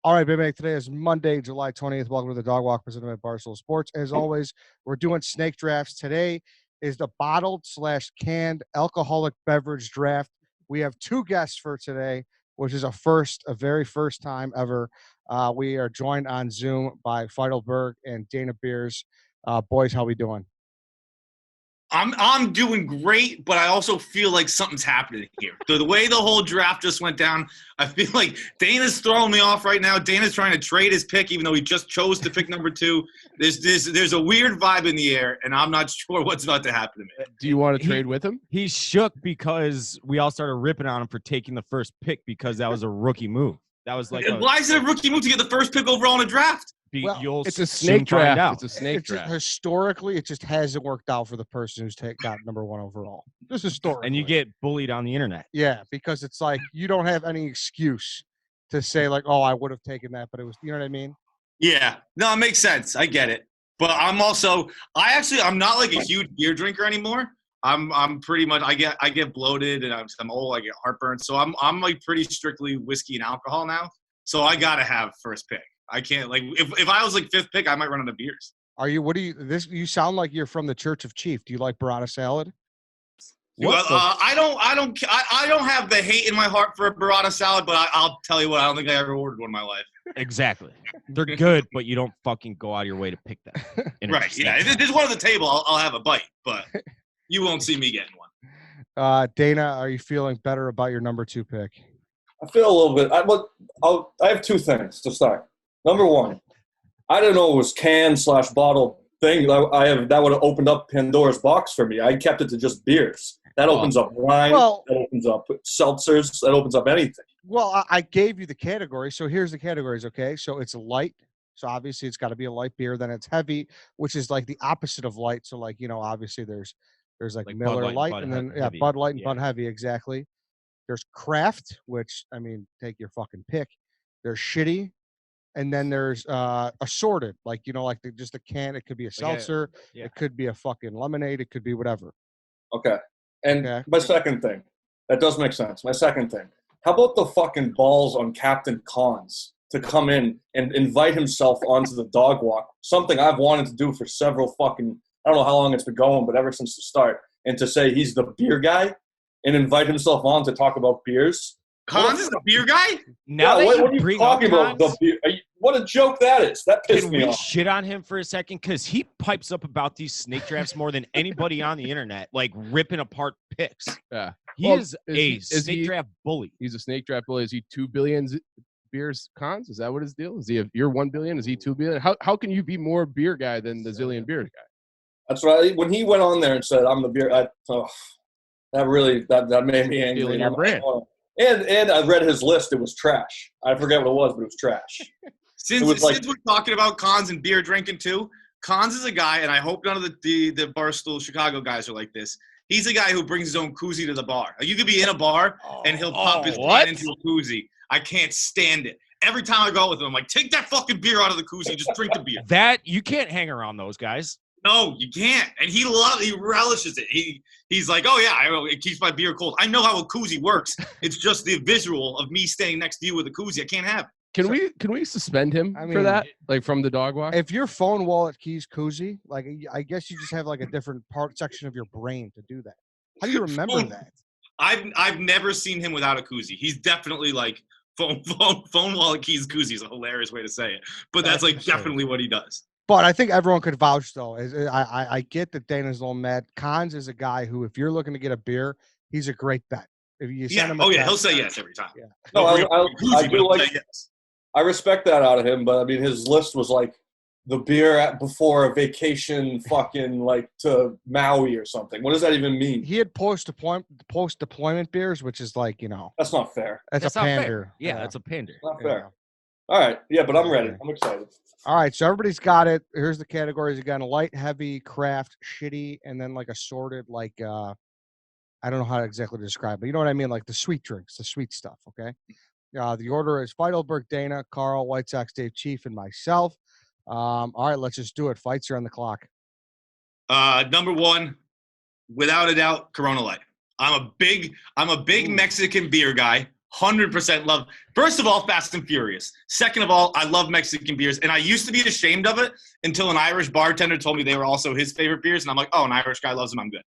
All right, baby. Today is Monday, July 20th. Welcome to the Dog Walk presented by Barstool Sports. As always, we're doing snake drafts. Today is the bottled/canned alcoholic beverage draft. We have two guests for today, which is a very first time ever. We are joined on Zoom by Feitleberg and Dana Beers. Boys, how we doing? I'm doing great, but I also feel like something's happening here. The way the whole draft just went down, I feel like Dana's throwing me off right now. Dana's trying to trade his pick, even though he just chose to pick number 2. There's a weird vibe in the air, and I'm not sure what's about to happen to me. Do you want to trade with him? He's shook because we all started ripping on him for taking the first pick because that was a rookie move. That was like why is it a rookie move to get the first pick overall in a draft? Well, it's a snake draft. It's a snake draft. Historically, it just hasn't worked out for the person who's got number 1 overall. Just historically. And you get bullied on the internet. Yeah, because it's like you don't have any excuse to say like, oh, I would have taken that, but it was, you know what I mean? Yeah. No, it makes sense. I get it. But I'm not like a huge beer drinker anymore. I'm pretty much I get bloated and I'm old, I get heartburn. So I'm like pretty strictly whiskey and alcohol now. So I gotta have first pick. I can't like if I was like 5th pick, I might run out of beers. You sound like you're from the Church of Chief. Do you like burrata salad? I don't have the hate in my heart for a burrata salad, but I'll tell you what, I don't think I ever ordered one in my life. Exactly. They're good, but you don't fucking go out of your way to pick them. Right, yeah. If there's one on the table, I'll have a bite, but you won't see me getting one. Dana, are you feeling better about your number 2 pick? I feel a little bit. I have 2 things to start. Number 1, I didn't know it was can/bottle thing. That would have opened up Pandora's box for me. I kept it to just beers. That opens up wine. That opens up seltzers. That opens up anything. Well, I gave you the category. So here's the categories, okay? So it's light. So obviously it's got to be a light beer. Then it's heavy, which is like the opposite of light. So like, obviously there's like Miller Light and then heavy. Bud Light and Bud Heavy, exactly. There's craft, which, I mean, take your fucking pick. There's shitty. And then there's assorted, like, just a can. It could be a seltzer. Yeah. It could be a fucking lemonade. It could be whatever. Okay. And my second thing, that does make sense. My second thing, how about the fucking balls on Captain Cons to come in and invite himself onto the dog walk? Something I've wanted to do for several fucking, I don't know how long it's been going, but ever since the start. And to say he's the beer guy and invite himself on to talk about beers. Cons is the beer guy? Now what are you talking about? The beer? What a joke that is. That pissed me off. Can we shit on him for a second? Because he pipes up about these snake drafts more than anybody on the internet, like ripping apart picks. Yeah. He is a snake draft bully. He's a snake draft bully. Is he 2 billion beers cons? Is that what his deal? Is he you're 1 billion? Is he 2 billion? How can you be more beer guy than the zillion beer guy? That's right. When he went on there and said, I'm the beer, that made me angry. Your brand. And I read his list. It was trash. I forget what it was, but it was trash. Since we're talking about Cons and beer drinking too, Cons is a guy, and I hope none of the Barstool Chicago guys are like this. He's a guy who brings his own koozie to the bar. Like, you could be in a bar, and he'll pop his can into a koozie. I can't stand it. Every time I go out with him, I'm like, take that fucking beer out of the koozie. Just drink the beer. You can't hang around those guys. No, you can't. And he relishes it. He's like, oh, yeah, it keeps my beer cold. I know how a koozie works. It's just the visual of me standing next to you with a koozie. I can't have it. Can we suspend him for that? Like from the dog walk? If your phone, wallet, keys, koozie, like I guess you just have like a different section of your brain to do that. How do you remember that? I've never seen him without a koozie. He's definitely like phone, wallet, keys, koozie is a hilarious way to say it. But that's like definitely what he does. But I think everyone could vouch, though. I get that Dana's a little mad. Cons is a guy who, if you're looking to get a beer, he's a great bet. If you send him he'll say yes every time. Yeah. No, I respect that out of him, but I mean, his list was like the beer before a vacation, fucking like to Maui or something. What does that even mean? He had post-deployment beers, which is like, that's not fair. That's a pander. Yeah, that's a pander. Not fair. All right, yeah, but I'm ready. I'm excited. All right, so everybody's got it. Here's the categories again: light, heavy, craft, shitty, and then like assorted, like I don't know how to exactly describe it, but you know what I mean, like the sweet drinks, the sweet stuff. Okay. The order is Feitleberg, Dana, Carl, White Sox, Dave, Chief, and myself. All right, let's just do it. Fights are on the clock. Number 1, without a doubt, Corona Light. I'm a big Mexican beer guy. 100% love. First of all, Fast and Furious. Second of all, I love Mexican beers. And I used to be ashamed of it until an Irish bartender told me they were also his favorite beers. And I'm like, oh, an Irish guy loves them. I'm good.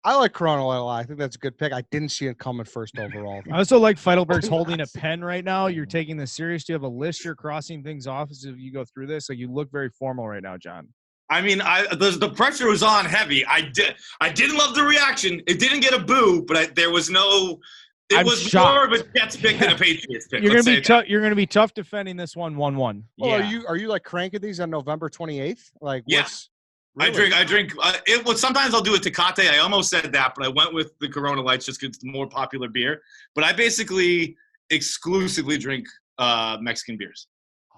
I like Corona Light a lot. I think that's a good pick. I didn't see it coming first overall. I also like Feitleberg's holding a pen right now. You're taking this serious. Do you have a list? You're crossing things off as you go through this. Like, you look very formal right now, John. I mean, the pressure was on heavy. I didn't love the reaction. It didn't get a boo, but there was no. It was shocked. more of a Jets pick than a Patriots pick. You're gonna be tough. You're gonna be tough defending this 1-1-1. Well, are you like cranking these on November 28th? Like, yes. Really? I drink. It was sometimes I'll do a Tecate. I almost said that, but I went with the Corona Lights just because it's the more popular beer. But I basically exclusively drink Mexican beers.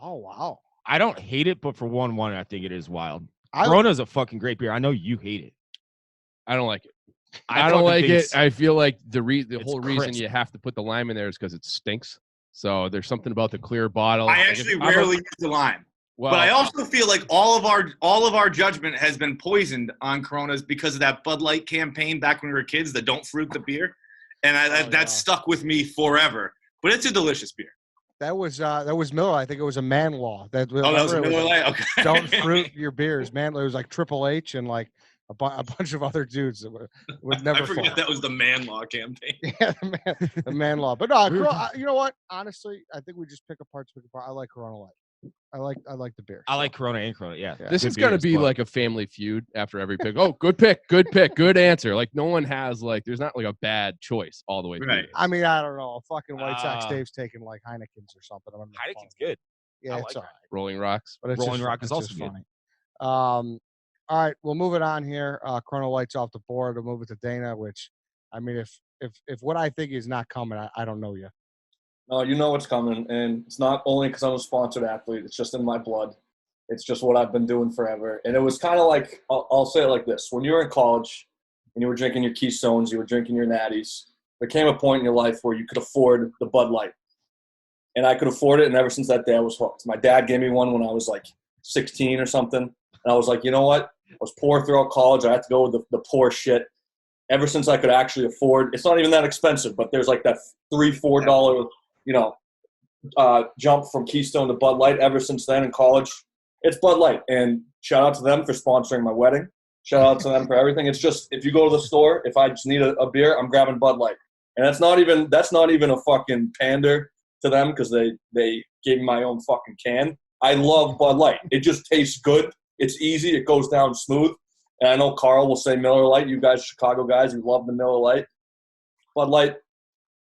Oh wow! I don't hate it, but for 1-1, I think it is wild. Corona's a fucking great beer. I know you hate it. I don't like it. I don't like it. I feel like the whole reason you have to put the lime in there is because it stinks. So there's something about the clear bottle. I actually rarely use the lime. Well, but I also feel like all of our judgment has been poisoned on Coronas because of that Bud Light campaign back when we were kids, the "Don't Fruit the Beer," and that stuck with me forever. But it's a delicious beer. That was Miller. I think it was a man law. That was Miller Lite. Okay. Don't fruit your beers, man. It was like Triple H and like a bunch of other dudes that would never. I forget that was the man law campaign. Yeah, the man law. But no, you know what? Honestly, I think we just pick apart. I like Corona Light. I like the beer. I like Corona and Corona. Yeah. This is going to be like a family feud after every pick. Oh, good pick, good answer. Like no one has there's not like a bad choice all the way through. Right. I mean, I don't know. Fucking White Sox Dave's taking like Heineken's or something. Heineken's good. Yeah, it's like all right. Rolling Rocks. But Rolling Rock is also good. Funny. All right, we'll move it on here. Corona Light's off the board. We'll move it to Dana. Which, I mean, if what I think is not coming, I don't know you. No, you know what's coming, and it's not only because I'm a sponsored athlete. It's just in my blood. It's just what I've been doing forever. And it was kind of like, I'll say it like this. When you were in college and you were drinking your Keystones, you were drinking your Natties, there came a point in your life where you could afford the Bud Light. And I could afford it, and ever since that day I was hooked. My dad gave me one when I was like 16 or something, and I was like, you know what? I was poor throughout college. I had to go with the poor shit. Ever since I could actually afford – it's not even that expensive, but there's like that $3-4 jump from Keystone to Bud Light. Ever since then in college, it's Bud Light. And shout out to them for sponsoring my wedding. Shout out to them for everything. It's just, if you go to the store, if I just need a beer, I'm grabbing Bud Light. And that's not even a fucking pander to them because they gave me my own fucking can. I love Bud Light. It just tastes good. It's easy. It goes down smooth. And I know Carl will say Miller Lite. You guys, Chicago guys, you love the Miller Lite. Bud Light,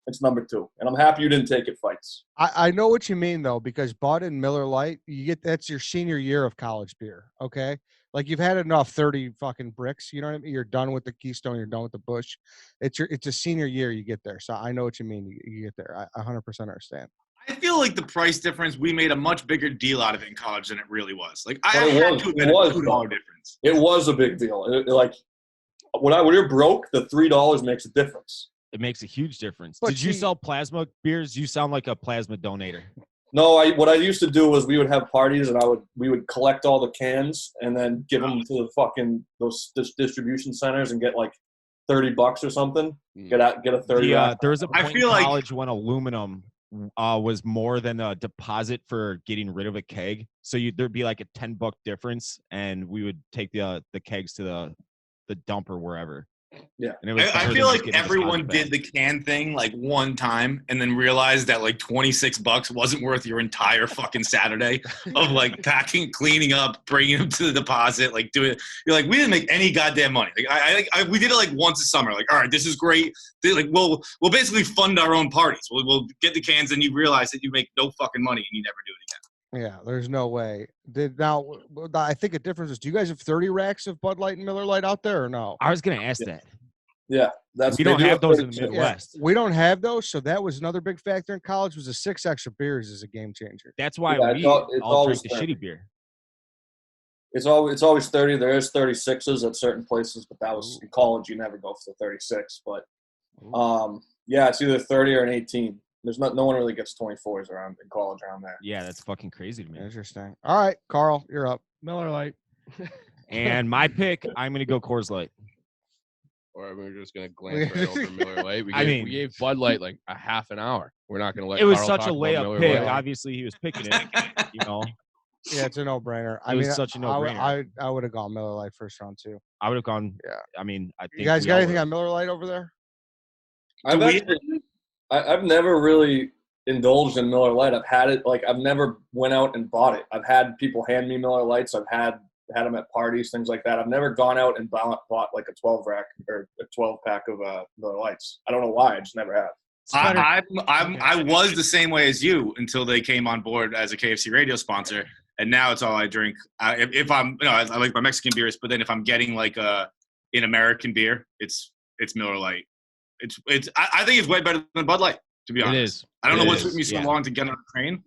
it's number 2. And I'm happy you didn't take it, Fights. I know what you mean, though, because Bud and Miller Lite, that's your senior year of college beer, okay? Like, you've had enough 30 fucking bricks, you know what I mean? You're done with the Keystone. You're done with the Busch. It's a senior year you get there. So I know what you mean. You get there. I 100% understand. I feel like the price difference, we made a much bigger deal out of it in college than it really was. Like, I had to admit a $2 difference. It was a big deal. When you're broke, the $3 makes a difference. It makes a huge difference. Did you sell plasma beers? You sound like a plasma donator. No, what I used to do was we would have parties and we would collect all the cans and then give them to the fucking those distribution centers and get like $30 or something. Get a 30. There was a point in college when aluminum was more than a deposit for getting rid of a keg. So there'd be like a $10 difference, and we would take the kegs to the dump or wherever. Yeah, and I feel like everyone did the can thing like one time and then realized that like $26 wasn't worth your entire fucking Saturday of like packing, cleaning up, bringing them to the deposit, like doing it. You're like, we didn't make any goddamn money. Like we did it like once a summer. Like, all right, this is great. We'll basically fund our own parties. We'll get the cans, and you realize that you make no fucking money and you never do it again. Yeah, there's no way. I think a difference is, do you guys have 30 racks of Bud Light and Miller Light out there or no? I was going to ask that. Yeah, we don't have those in the Midwest. Yeah, we don't have those, so that was another big factor in college. Was the 6 extra beers is a game changer. That's why we all drink the shitty beer. It's always 30. There is 36s at certain places, but that was in college. You never go for the 36. But yeah, it's either 30 or an 18. There's no one really gets 24s around in college around there. Yeah, that's fucking crazy to me. Interesting. All right, Carl, you're up. Miller Lite. And my pick, I'm going to go Coors Light. Or are we just going to glance right over Miller Lite? We gave Bud Light like a half an hour. We're not going to let it was Carl such talk a about layup Miller pick. Lite. Obviously, he was picking it. Yeah, it's a no-brainer. It was such a no-brainer. I would have gone Miller Lite first round too. I would have gone. Yeah. I mean, I think you guys got anything on Miller Lite over there? I've never really indulged in Miller Lite. I've had it, like, I've never went out and bought it. I've had people hand me Miller Lights. I've had them at parties, things like that. I've never gone out and bought like a 12 rack or a 12 pack of Miller Lights. I don't know why. I just never have. I was the same way as you until they came on board as a KFC radio sponsor, and now it's all I drink. If I'm, I like my Mexican beers, but then if I'm getting like an American beer, it's Miller Lite. I think it's way better than Bud Light, to be honest. It is. I don't know what took me so long to get on the train.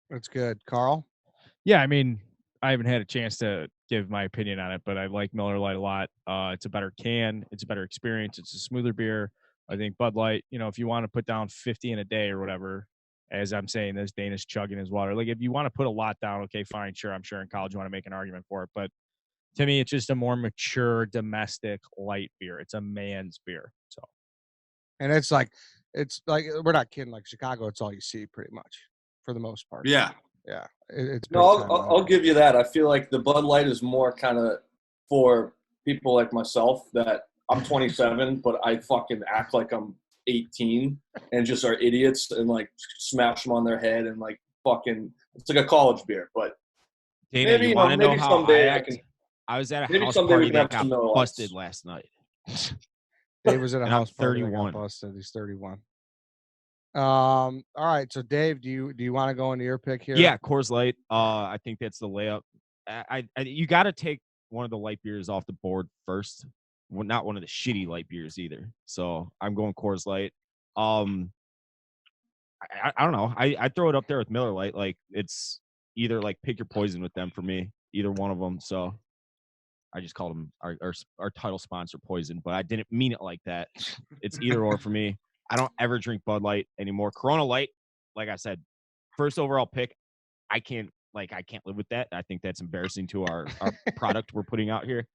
That's good, Carl. Yeah, I mean, I haven't had a chance to give my opinion on it, but I like Miller Lite a lot. It's a better can. It's a better experience. It's a smoother beer. I think Bud Light, if you want to put down 50 in a day or whatever, as I'm saying, this Dana's chugging his water. Like, if you want to put a lot down, okay, fine, sure. I'm sure in college you want to make an argument for it. But to me, it's just a more mature, domestic, light beer. It's a man's beer. So, and it's like we're not kidding. Like Chicago, it's all you see pretty much for the most part. Yeah. Yeah. It's I'll give you that. I feel like the Bud Light is more kind of for people like myself that I'm 27, but I fucking act like I'm 18 and just are idiots and like smash them on their head and like fucking, it's like a college beer. But Dana, maybe, you want to know how someday I act? I was at a house party that got busted last night. Dave was at a house party 31. that got busted. He's 31. All right. So Dave, do you want to go into your pick here? Yeah, Coors Light. I think that's the layup. You got to take one of the light beers off the board first. Well, not one of the shitty light beers either. So I'm going Coors Light. I don't know. I throw it up there with Miller Lite. Like, it's either like pick your poison with them for me. Either one of them. So I just called them our title sponsor Poison, but I didn't mean it like that. It's either or for me. I don't ever drink Bud Light anymore. Corona Light, like I said, first overall pick. I can't live with that. I think that's embarrassing to our product we're putting out here.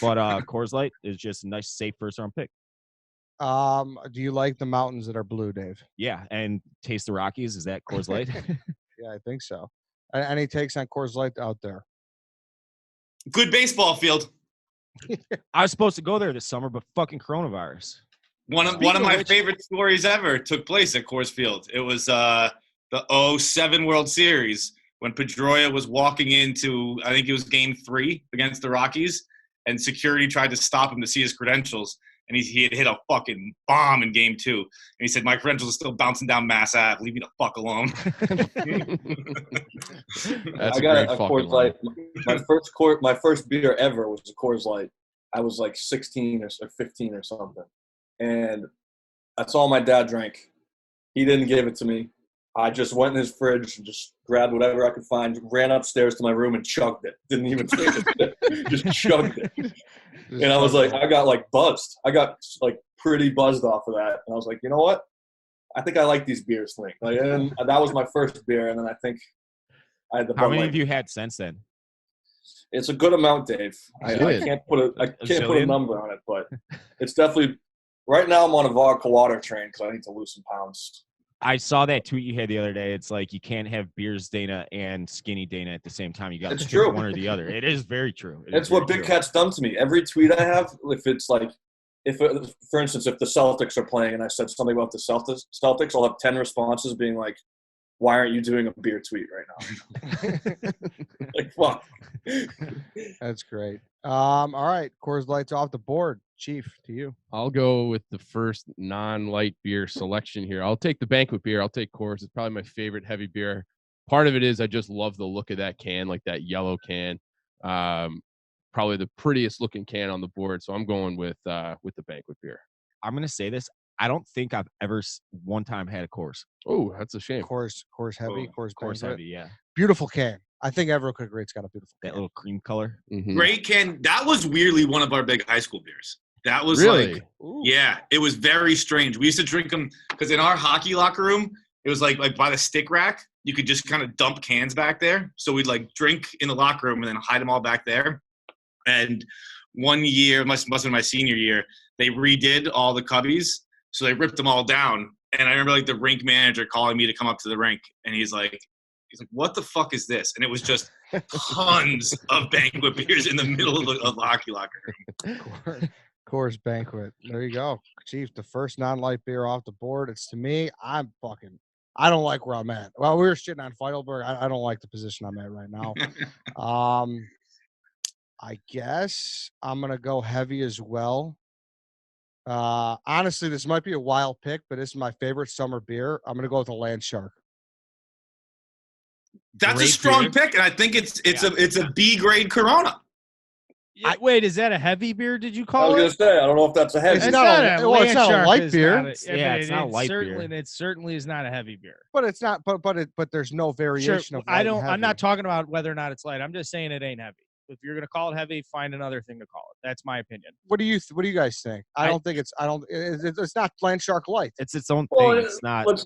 But Coors Light is just a nice, safe first round pick. Do you like the mountains that are blue, Dave? Yeah, and Taste the Rockies. Is that Coors Light? Yeah, I think so. Any takes on Coors Light out there? Good baseball field. I was supposed to go there this summer, but fucking coronavirus. One of my favorite stories ever took place at Coors Field. It was the 2007 World Series when Pedroia was walking into, I think it was Game 3 against the Rockies, and security tried to stop him to see his credentials. And he had hit a fucking bomb in Game 2. And he said, "My credentials are still bouncing down Mass Ave. Leave me the fuck alone." That's I got a Coors Light. My first beer ever was a Coors Light. I was like 16 or 15 or something. And that's all my dad drank. He didn't give it to me. I just went in his fridge and just grabbed whatever I could find, ran upstairs to my room and chugged it. Didn't even take it. Just chugged it. And I was like, I got like buzzed. I got like pretty buzzed off of that. And I was like, you know what? I think I like these beers thing. Like, and that was my first beer. And then I think I had the How many have you had since then? It's a good amount, Dave. I can't put a number on it, but it's definitely right now I'm on a vodka water train because I need to lose some pounds. I saw that tweet you had the other day. It's like you can't have beers Dana and skinny Dana at the same time. You got to pick one or the other. It is very true. It's what Big Cat's done to me. Every tweet I have, if it's like, for instance, if the Celtics are playing and I said something about the Celtics, I'll have 10 responses being like, "Why aren't you doing a beer tweet right now?" Like, fuck. That's great. All right, Coors Light's off the board. Chief, to you. I'll go with the first non-light beer selection here. I'll take the banquet beer. I'll take Coors. It's probably my favorite heavy beer. Part of it is I just love the look of that can, like that yellow can. Probably the prettiest looking can on the board. So I'm going with the banquet beer. I'm gonna say this. I don't think I've ever one time had a Coors. Oh, that's a shame. Coors heavy. Coors heavy. Yeah. Beautiful can. I think everyone could agree it's got a beautiful can. That little cream color. Mm-hmm. Great can. That was weirdly one of our big high school beers. That was really? Like, yeah, it was very strange. We used to drink them because in our hockey locker room, it was like by the stick rack, you could just kind of dump cans back there. So we'd like drink in the locker room and then hide them all back there. And one year, must have been my senior year, they redid all the cubbies. So they ripped them all down. And I remember like the rink manager calling me to come up to the rink, and he's like, what the fuck is this? And it was just tons of banquet beers in the middle of the hockey locker room. Coors Banquet. There you go. Chief, the first non-light beer off the board. It's to me, I don't like where I'm at. Well, we were shitting on Feitleberg. I don't like the position I'm at right now. I guess I'm going to go heavy as well. Honestly, this might be a wild pick, but this is my favorite summer beer. I'm going to go with a Land Shark. That's a strong pick, and I think it's a B grade Corona. Wait, is that a heavy beer? Did you call it? I was gonna say I don't know if that's a heavy. It's not a light beer. It's not a light beer. It certainly is not a heavy beer. But it's not. But there's no variation of. Light and heavy. I'm not talking about whether or not it's light. I'm just saying it ain't heavy. If you're gonna call it heavy, find another thing to call it. That's my opinion. What do you guys think? I don't think it's. It's not Land Shark Light. It's its own thing. It's not. Let's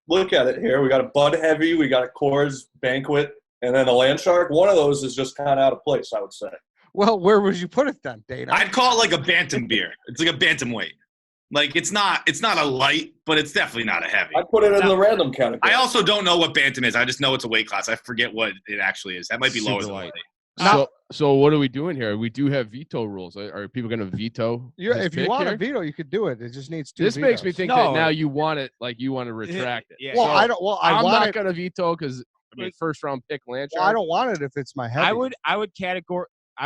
look at it here. We got a Bud Heavy. We got a Coors Banquet, and then a Land Shark. One of those is just kind of out of place, I would say. Well, where would you put it then, Dana? I'd call it like a bantam beer. It's like a bantamweight. Like it's not a light, but it's definitely not a heavy. I put it in the random category. I also don't know what bantam is. I just know it's a weight class. I forget what it actually is. That might be lower than light. So what are we doing here? We do have veto rules. Are people going to veto? If you want to veto, you could do it. It just needs two. This vetoes. makes me think that now you want it, like you want to retract it. Yeah. Well, I don't. Well, I'm not going to veto because first round pick Land Shark. Well, I don't want it if it's my heavy. I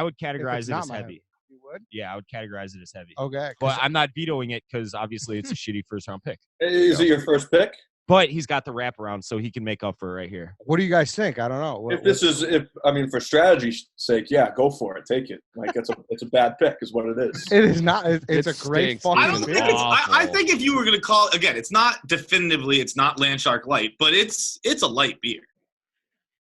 would categorize it as heavy. You would? Yeah, I would categorize it as heavy. Okay. But I'm not vetoing it because obviously it's a shitty first round pick. Is it your first pick? But he's got the wraparound, so he can make up for it right here. What do you guys think? I don't know. For strategy's sake, yeah, go for it. Take it. Like it's a bad pick, is what it is. It is not. It's a great fucking. I think if you were going to call it again, it's not definitively. It's not Land Shark Light, but it's a light beer.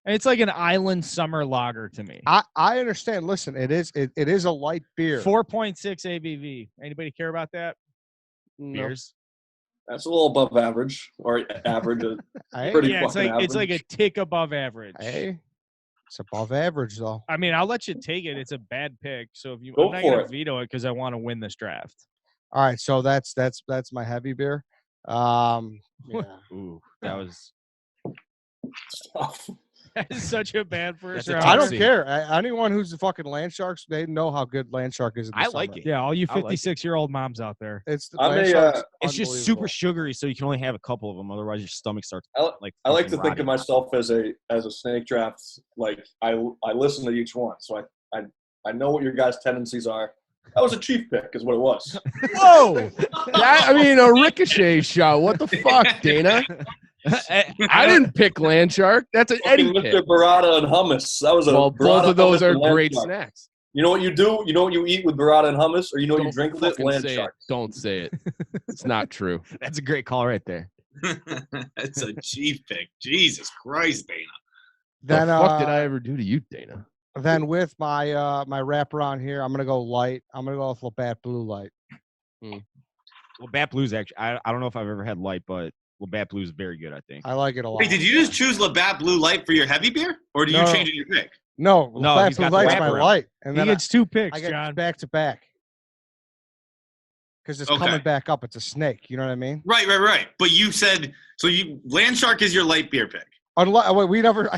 It's like an island summer lager to me. I understand. Listen, it is a light beer. 4.6 ABV. Anybody care about that? Beers. That's a little above average, or average. It's like a tick above average. Hey, it's above average though. I mean, I'll let you take it. It's a bad pick. So if you, I'm not gonna veto it because I want to win this draft. All right, so that's my heavy beer. Yeah. Ooh, that was tough. That is such a bad first round. I don't care. Anyone who's the fucking Land Sharks, they know how good Land Shark is. I like it. Yeah, all you 56-year-old moms out there. It's just super sugary, so you can only have a couple of them. Otherwise, your stomach starts like. I like to think of myself as a snake draft. Like I listen to each one, so I know what your guys' tendencies are. That was a Chief pick, is what it was. Whoa! A ricochet shot. What the fuck, Dana? I didn't pick Land Shark. That's an Eddie pick. Mr. Burrata and hummus. That was both of those are great snacks. You know what you do? You know what you eat with burrata and hummus, or you know what you drink with it? Land Shark. Don't say it. It's not true. That's a great call right there. That's a Chief pick. Jesus Christ, Dana. Then, what the fuck did I ever do to you, Dana? Then with my my wraparound here, I'm gonna go light. I'm gonna go with Labatt Blue Light. Labatt Blue's actually. I don't know if I've ever had light, but Labatt Blue is very good, I think. I like it a lot. Wait, did you just choose Labatt Blue Light for your heavy beer? Or do you change it in your pick? No, Labatt Blue Light's my light. And then he gets two picks, I get John. Back to back. Because it's coming back up. It's a snake. You know what I mean? Right. But you said, Land Shark is your light beer pick. I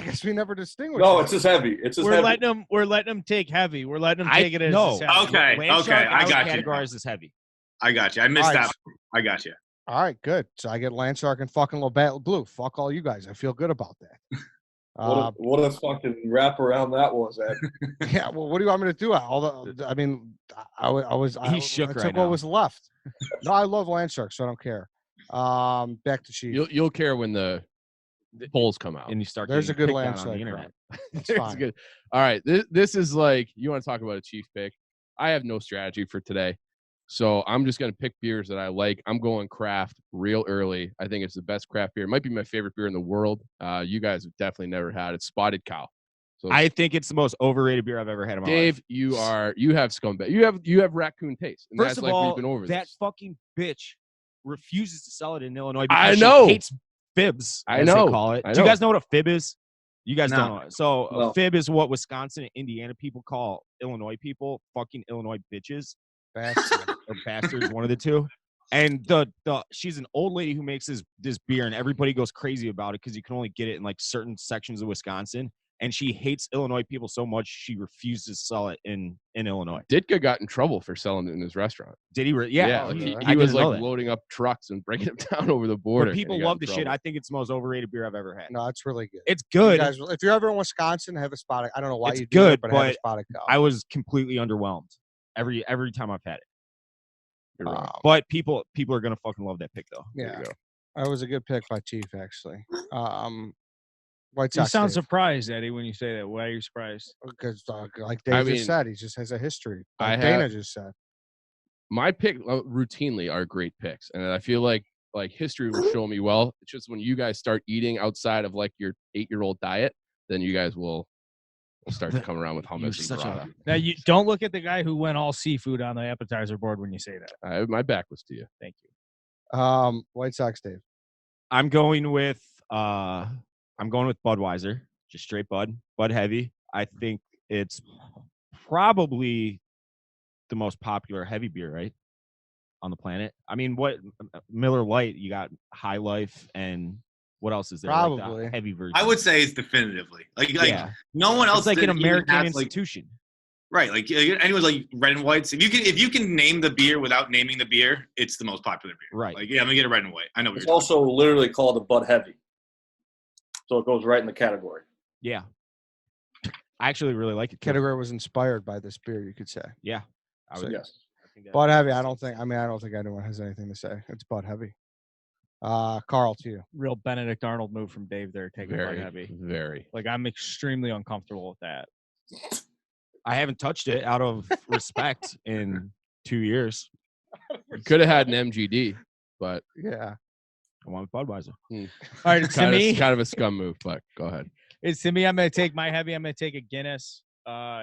guess we never distinguished. No, it's just heavy. We're letting them take heavy. We're letting them take it as heavy. Okay. I got you. Categorized as heavy. I got you. I missed that. I got you. All right, good. So I get Land Shark and fucking Labatt Blue. Fuck all you guys. I feel good about that. What a fucking wraparound that was, Ed. Yeah. Well, what do you want me to do? He's shook right now. I took what was left. No, I love Land Shark, so I don't care. Back to Chief. You'll care when the polls come out and you start. There's a good Land Shark on the internet. It's good. All right. This is like, you want to talk about a Chief pick? I have no strategy for today. So I'm just going to pick beers that I like. I'm going craft real early. I think it's the best craft beer. It might be my favorite beer in the world. You guys have definitely never had it. Spotted Cow. So I think it's the most overrated beer I've ever had in my life. Dave, you have scumbag. You have raccoon taste. And First that's of like all, we've been over that this. fucking bitch refuses to sell it in Illinois I because know. she hates fibs. I know. They call it. I Do you know. guys know what a fib is? You guys No. don't know. So No. fib is what Wisconsin and Indiana people call Illinois people. Fucking Illinois bitches Bastard. or bastards, one of the two. And she's an old lady who makes this beer, and everybody goes crazy about it because you can only get it in like certain sections of Wisconsin. And she hates Illinois people so much she refuses to sell it in Illinois. Ditka got in trouble for selling it in his restaurant. Did he? Yeah, Oh, he, I he was didn't know like that. loading up trucks and breaking them down over the border. But people and he got love in the shit. trouble. I think it's the most overrated beer I've ever had. No, it's really good. It's You good. guys, if you're ever in Wisconsin, have a spot. I don't know why It's you do good, it, but have a but spot. I was completely underwhelmed every time I've had it. You're right. But people are gonna fucking love that pick though. There Yeah, you go. that was a good pick by Chief, actually. White You Sox. sound Dave. surprised, Eddie, when you say that. Why are you surprised? Because, like Dave I just mean, said, he just has a history. I Like Dana have- just said. My pick routinely are great picks, and I feel like history will show me well. It's just when you guys start eating outside of like your 8-year-old diet, then you guys will start to come around with hummus and such a- burrata. Now, you don't look at the guy who went all seafood on the appetizer board when you say that. My back was to you. Thank you. White Sox, Dave. I'm going with Budweiser, just straight Bud Heavy. I think it's probably the most popular heavy beer, right, on the planet. I mean, what Miller Lite? You got High Life, and what else is there? Like Probably. the heavy version. I would say it's definitively like Yeah. no one else. It's like an that even American has, like, institution. right? Like anyone's like red and whites. If you can name the beer without naming the beer, it's the most popular beer. Right. Like, yeah, I'm gonna get a red and white. I know what It's you're talking also literally called a Bud Heavy. So it goes right in the category. Yeah. I actually really like it. too. Category was inspired by this beer, you could say. Yeah. I So, would, Yes. I think that- Bud Heavy, I don't think anyone has anything to say. It's Bud Heavy. Carl, to you. Real Benedict Arnold move from Dave there, taking Bud Very Heavy. very. Like, I'm extremely uncomfortable with that. I haven't touched it out of respect in 2 years. Could have had an MGD, but Yeah. I want Budweiser. All right, it's to me. kind of a scum move. But go ahead. It's to me. I'm going to take my heavy. I'm going to take a Guinness. Oh,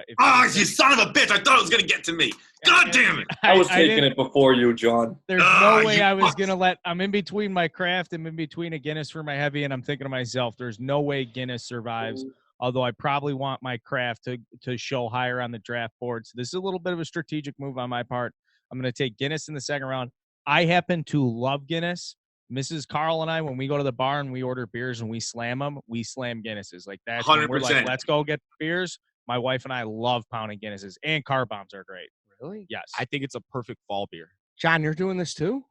you son of a bitch! I thought it was gonna get to me. God damn it! I was taking didn't- it before you, John. There's no way you I was fucks. gonna let. I'm in between my craft. I'm in between a Guinness for my heavy, and I'm thinking to myself, there's no way Guinness survives. Although I probably want my craft to show higher on the draft board. So this is a little bit of a strategic move on my part. I'm going to take Guinness in the second round. I happen to love Guinness. Mrs. Carl and I, when we go to the bar and we order beers and we slam Guinnesses. Like that's when we're like, 100%. let's go get beers. My wife and I love pounding Guinnesses, and car bombs are great. Really? Yes. I think it's a perfect fall beer. John, you're doing this too?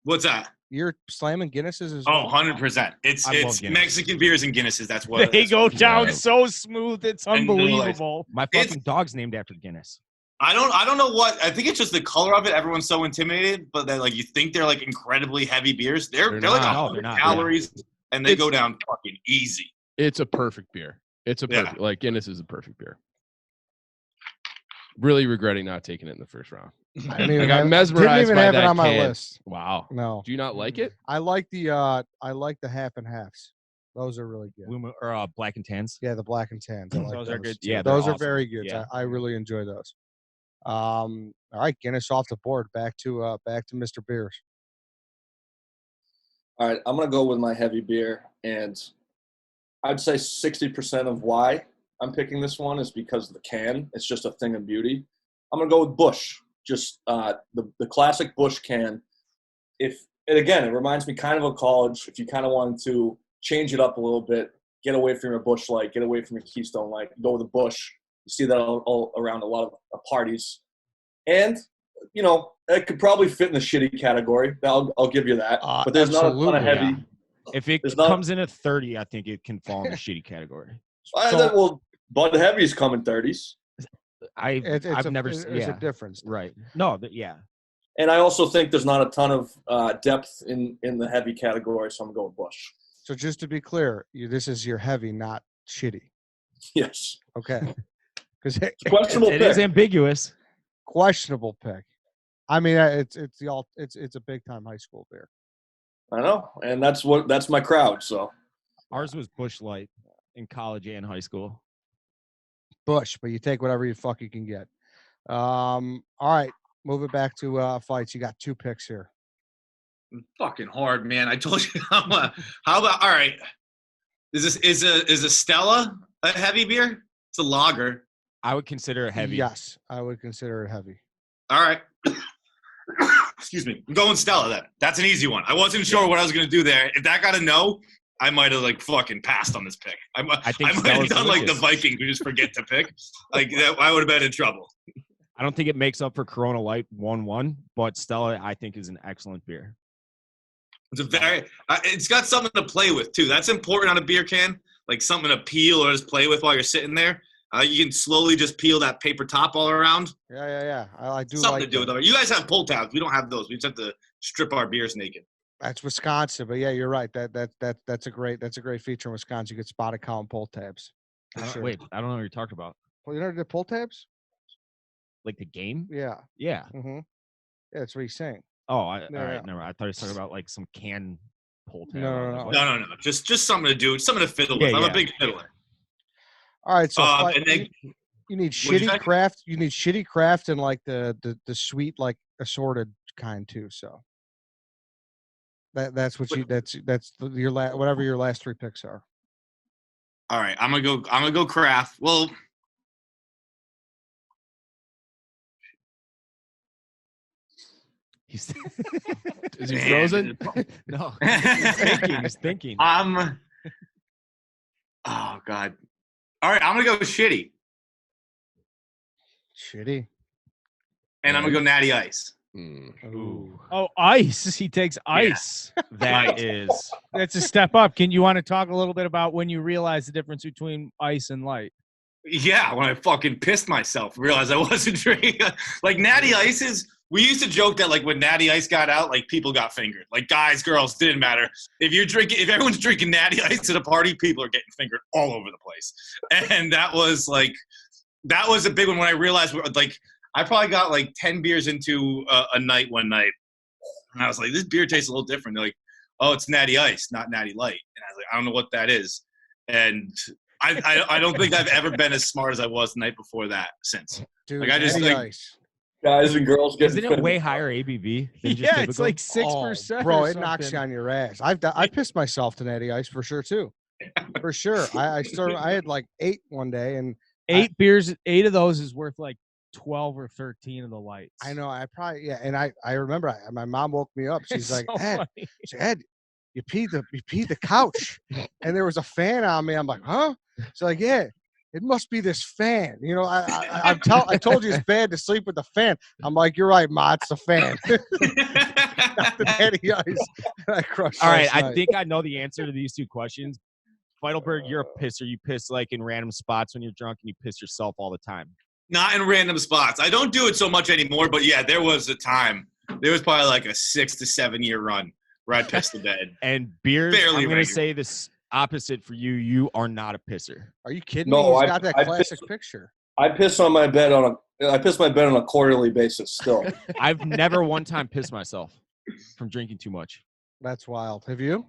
What's that? You're slamming Guinnesses as Oh, well? 100%. It's I love it's Guinness. Mexican beers and Guinnesses. That's what They that's go what- down Yeah. so smooth. It's And no, like- unbelievable. My It's- fucking dog's named after Guinness. I don't know what. I think it's just the color of it. Everyone's so intimidated, but that like you think they're like incredibly heavy beers. They're like not. No, 100 they're not. calories, and they It's- go down fucking easy. It's a perfect beer. It's a Yeah. perfect like Guinness is a perfect beer. Really regretting not taking it in the first round. I didn't I even got have, mesmerized didn't even by have it that on my can. list. Wow. No. Do you not like it? I like the half and halves. Those are really good. Black and tans. Yeah, the black and tans. I like Those are good too. Yeah, they're those are awesome. very good. Yeah. I really enjoy those. All right, Guinness off the board. Back to Mr. Beers. All right, I'm going to go with my heavy beer, and I'd say 60% of why I'm picking this one is because of the can. It's just a thing of beauty. I'm going to go with Busch, just the classic Busch can. And again, it reminds me kind of of college. If you kind of wanted to change it up a little bit, get away from your Busch Light, get away from your Keystone Light, go with a Busch. You see that all around a lot of parties. And, you know, it could probably fit in the shitty category. I'll give you that. But there's not a ton of absolutely, heavy. Yeah. If it There's not- comes in at 30, I think it can fall in the shitty category. Well, Bud Heavy's come in 30s. I've never There's seen. a difference. Right. No, yeah. And I also think there's not a ton of depth in the heavy category, so I'm going with Busch. So just to be clear, this is your heavy, not shitty. Yes. Okay. Because Questionable It pick. is ambiguous. questionable pick. I mean, it's a big time high school beer. I know. And that's my crowd, so. Ours was Busch Light in college and high school. Bush, but you take whatever you can get. All right, move it back to fights. You got 2 picks here. Fucking hard, man. I told you. How about all right? Is a Stella a heavy beer? It's a lager. I would consider it heavy. Yes, I would consider it heavy. All right. Excuse me. I'm going Stella then. That's an easy one. I wasn't sure what I was gonna do there. If that got a no, I might have like fucking passed on this pick. I might have done like the Vikings who just forget to pick. Like that, I would have been in trouble. I don't think it makes up for Corona Light 1-1, but Stella I think is an excellent beer. It's got something to play with too. That's important on a beer can, like something to peel or just play with while you're sitting there. You can slowly just peel that paper top all around. Yeah. I do something like to do with it. You guys have pull tabs. We don't have those. We just have to strip our beers naked. That's Wisconsin, but yeah, you're right. That's a great feature in Wisconsin. You get spotted cow and pull tabs. Sure. Wait, I don't know what you're talking about. Well, you never did pull tabs? Like the game? Yeah. Yeah. Mm-hmm. Yeah, that's what he's saying. Oh, all right, never. I thought he was talking about like some can pull tab. No. Just something to do. Something to fiddle with. I'm a big fiddler. All right, so and then, you need shitty craft. You need shitty craft and like the sweet like assorted kind too. So that's your whatever your last three picks are. All right, I'm gonna go craft. Well. Is he frozen? No. He's thinking. Oh God. All right, I'm gonna go shitty. Shitty. And I'm gonna go natty ice. Ooh. Oh, ice. He takes ice. Yeah. That's a step up. Can you want to talk a little bit about when you realize the difference between ice and light? Yeah, when I fucking pissed myself, realized I wasn't drinking. Like natty ice is. We used to joke that like when Natty Ice got out, like people got fingered. Like guys, girls, didn't matter. If everyone's drinking Natty Ice at a party, people are getting fingered all over the place. And that was a big one when I realized like I probably got like 10 beers into a night one night. And I was like, this beer tastes a little different. They're like, oh, it's Natty Ice, not Natty Light. And I was like, I don't know what that is. And I don't think I've ever been as smart as I was the night before that since. Dude, like I just Natty like, Ice. Guys and girls get. Isn't it way higher ABV? Than just It's like 6%. Bro, it knocks you on your ass. I pissed myself to Natty Ice for sure too. For sure. I had like 8 one day and 8 beers. 8 of those is worth like 12 or 13 of the lights. I know. And I remember my mom woke me up. She's like, Ed, you peed the couch, and there was a fan on me. I'm like, huh? She's like, yeah. It must be this fan. You know, I told you it's bad to sleep with the fan. I'm like, you're right, Ma, it's the fan. Not the Natty Ice. I crushed. All right, I think I know the answer to these two questions. Feitleberg, you're a pisser. You piss like in random spots when you're drunk, and you piss yourself all the time. Not in random spots. I don't do it so much anymore, but yeah, there was a time. There was probably like a 6 to 7 year run where I pissed the bed. And beers, I'm going to say this opposite for you. You are not a pisser. Are you kidding No, me? He's got that classic picture. I piss my bed on a quarterly basis still. I've never one time pissed myself from drinking too much. That's wild. Have you?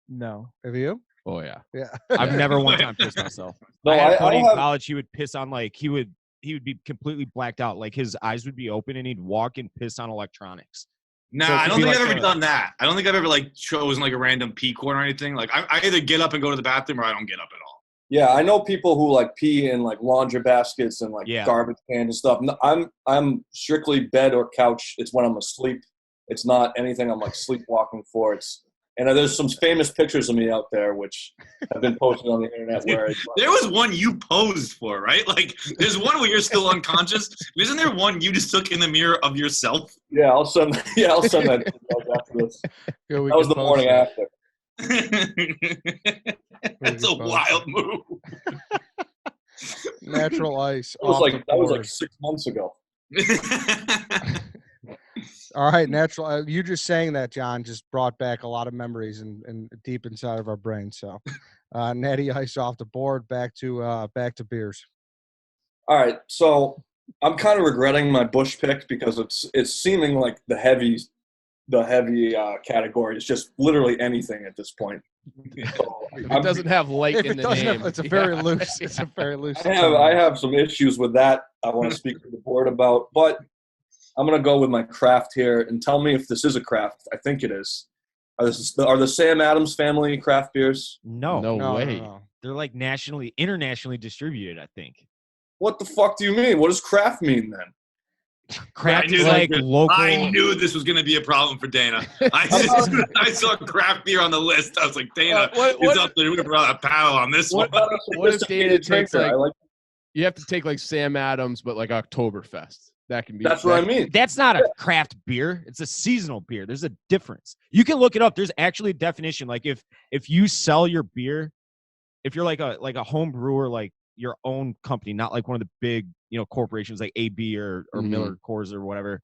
No. Have you? Oh yeah. Yeah. I've never one time pissed myself. No, I had a buddy in college. He would piss on like he would be completely blacked out. Like his eyes would be open and he'd walk and piss on electronics. Nah, So I don't think like I've ever done that. I don't think I've ever like chosen like a random pee corner or anything. Like I either get up and go to the bathroom or I don't get up at all. Yeah, I know people who like pee in like laundry baskets and like garbage cans and stuff. No, I'm strictly bed or couch. It's when I'm asleep. It's not anything I'm like sleepwalking for. And there's some famous pictures of me out there which have been posted on the internet. Where there was one you posed for, right? Like there's one where you're still unconscious. Isn't there one you just took in the mirror of yourself? Yeah, I'll send that after this. That was the morning after. That's a wild move. Natural ice. That was like 6 months ago. All right, natural. You just saying that, John, just brought back a lot of memories and deep inside of our brain. So, Natty Ice off the board. Back to beers. All right, so I'm kind of regretting my Busch pick because it's seeming like the heavy category is just literally anything at this point. So it doesn't have light in the name. It's a very loose. It's a very loose. I have some issues with that. I want to speak to the board about, but I'm going to go with my craft here and tell me if this is a craft. I think it is. Are the Sam Adams family craft beers? No, No way. they're like internationally distributed. I think. What the fuck do you mean? What does craft mean then? Craft is like local. I knew this was going to be a problem for Dana. I saw craft beer on the list. I was like, Dana is up there. We're going to a paddle on this one. What if Dana takes you have to take like Sam Adams, but like Oktoberfest? That can be. That's what I mean. That's not a craft beer. It's a seasonal beer. There's a difference. You can look it up. There's actually a definition. Like if you sell your beer, if you're like a home brewer, like your own company, not like one of the big corporations like AB or Miller Coors or whatever,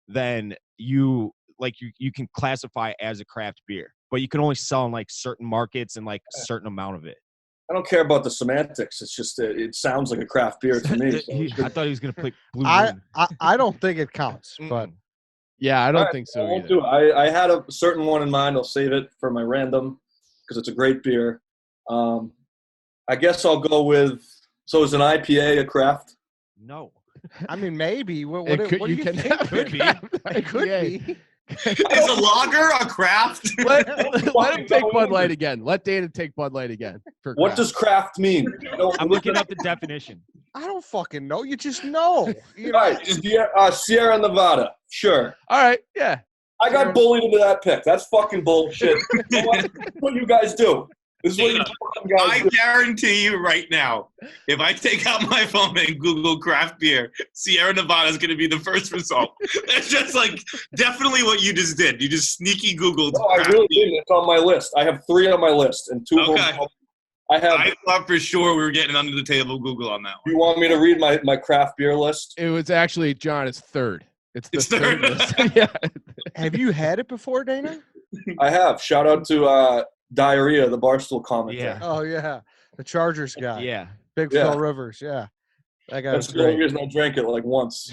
then you can classify as a craft beer, but you can only sell in like certain markets and like a certain amount of it. I don't care about the semantics. It's just it sounds like a craft beer to me. I thought he was going to play Blue Moon. I don't think it counts, but yeah, I don't think so I won't either. do it. I had a certain one in mind. I'll save it for my random because it's a great beer. I guess I'll go with. So is an IPA a craft? No. I mean, maybe. What do you think? Could be. It could be. Is a lager a craft? Let him take Bud Light again. Let Dana take Bud Light again. What does craft mean? I'm looking up the definition. I don't fucking know. You just know. Right. Sierra Nevada. Sure. All right. Yeah. I got bullied into that pick. That's fucking bullshit. What you guys do? This is what you fucking guys do. Guarantee you right now, if I take out my phone and Google craft beer, Sierra Nevada is going to be the first result. That's just like definitely what you just did. You just sneaky Googled. No, I really didn't. It's on my list. I have 3 on my list, and 2 of them. I thought for sure we were getting under the table Google on that one. You want me to read my craft beer list? It was actually, John, it's third. It's the third list. Yeah. Have you had it before, Dana? I have. Shout out to Diarrhea, the Barstool commenter. Yeah. Oh, yeah. The Chargers guy. Yeah. Big Phil Rivers. Yeah. That guy That's was the only great. reason I drank it like once.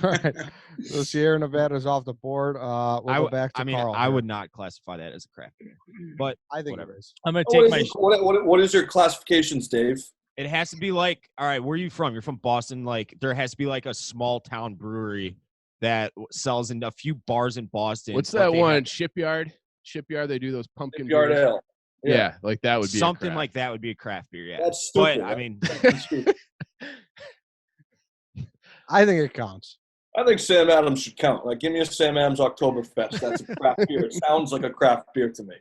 All right. So Sierra Nevada's off the board. We'll go back to Carl. I would not classify that as a craft beer, but I think whatever. it is. I'm going to take What is your classifications, Dave? It has to be like, all right, where are you from? You're from Boston. Like, there has to be like a small town brewery that sells in a few bars in Boston. What's that one? Shipyard, they do those pumpkin Shipyard beers. Ale. Yeah, like that would be something like that would be a craft beer. Yeah, that's stupid. But I mean, I think it counts. I think Sam Adams should count. Like, give me a Sam Adams Oktoberfest. That's a craft beer. It sounds like a craft beer to me.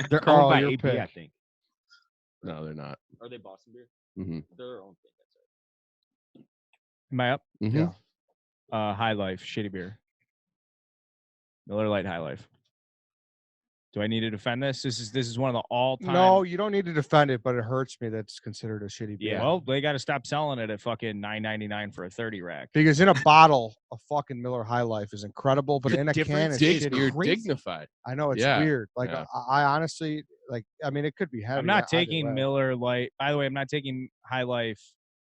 They're Carl, owned by your AB, pick. I think. No, they're not. Are they Boston beer? Mm-hmm. They're their own thing. That's Am I up? Mm-hmm. Yeah. High Life, shitty beer. Miller Lite High Life. Do I need to defend this? This is one of the all-time. No, you don't need to defend it, but it hurts me that it's considered a shitty beer. Yeah. Well, they got to stop selling it at fucking $9.99 for a 30 rack. Because in a bottle, a fucking Miller High Life is incredible, but in a can, it's shitty. You're dignified. I know, it's Yeah. weird. Like, Yeah. I honestly, like, I mean, it could be heavy. I'm not either taking way. Miller Lite. By the way, I'm not taking High Life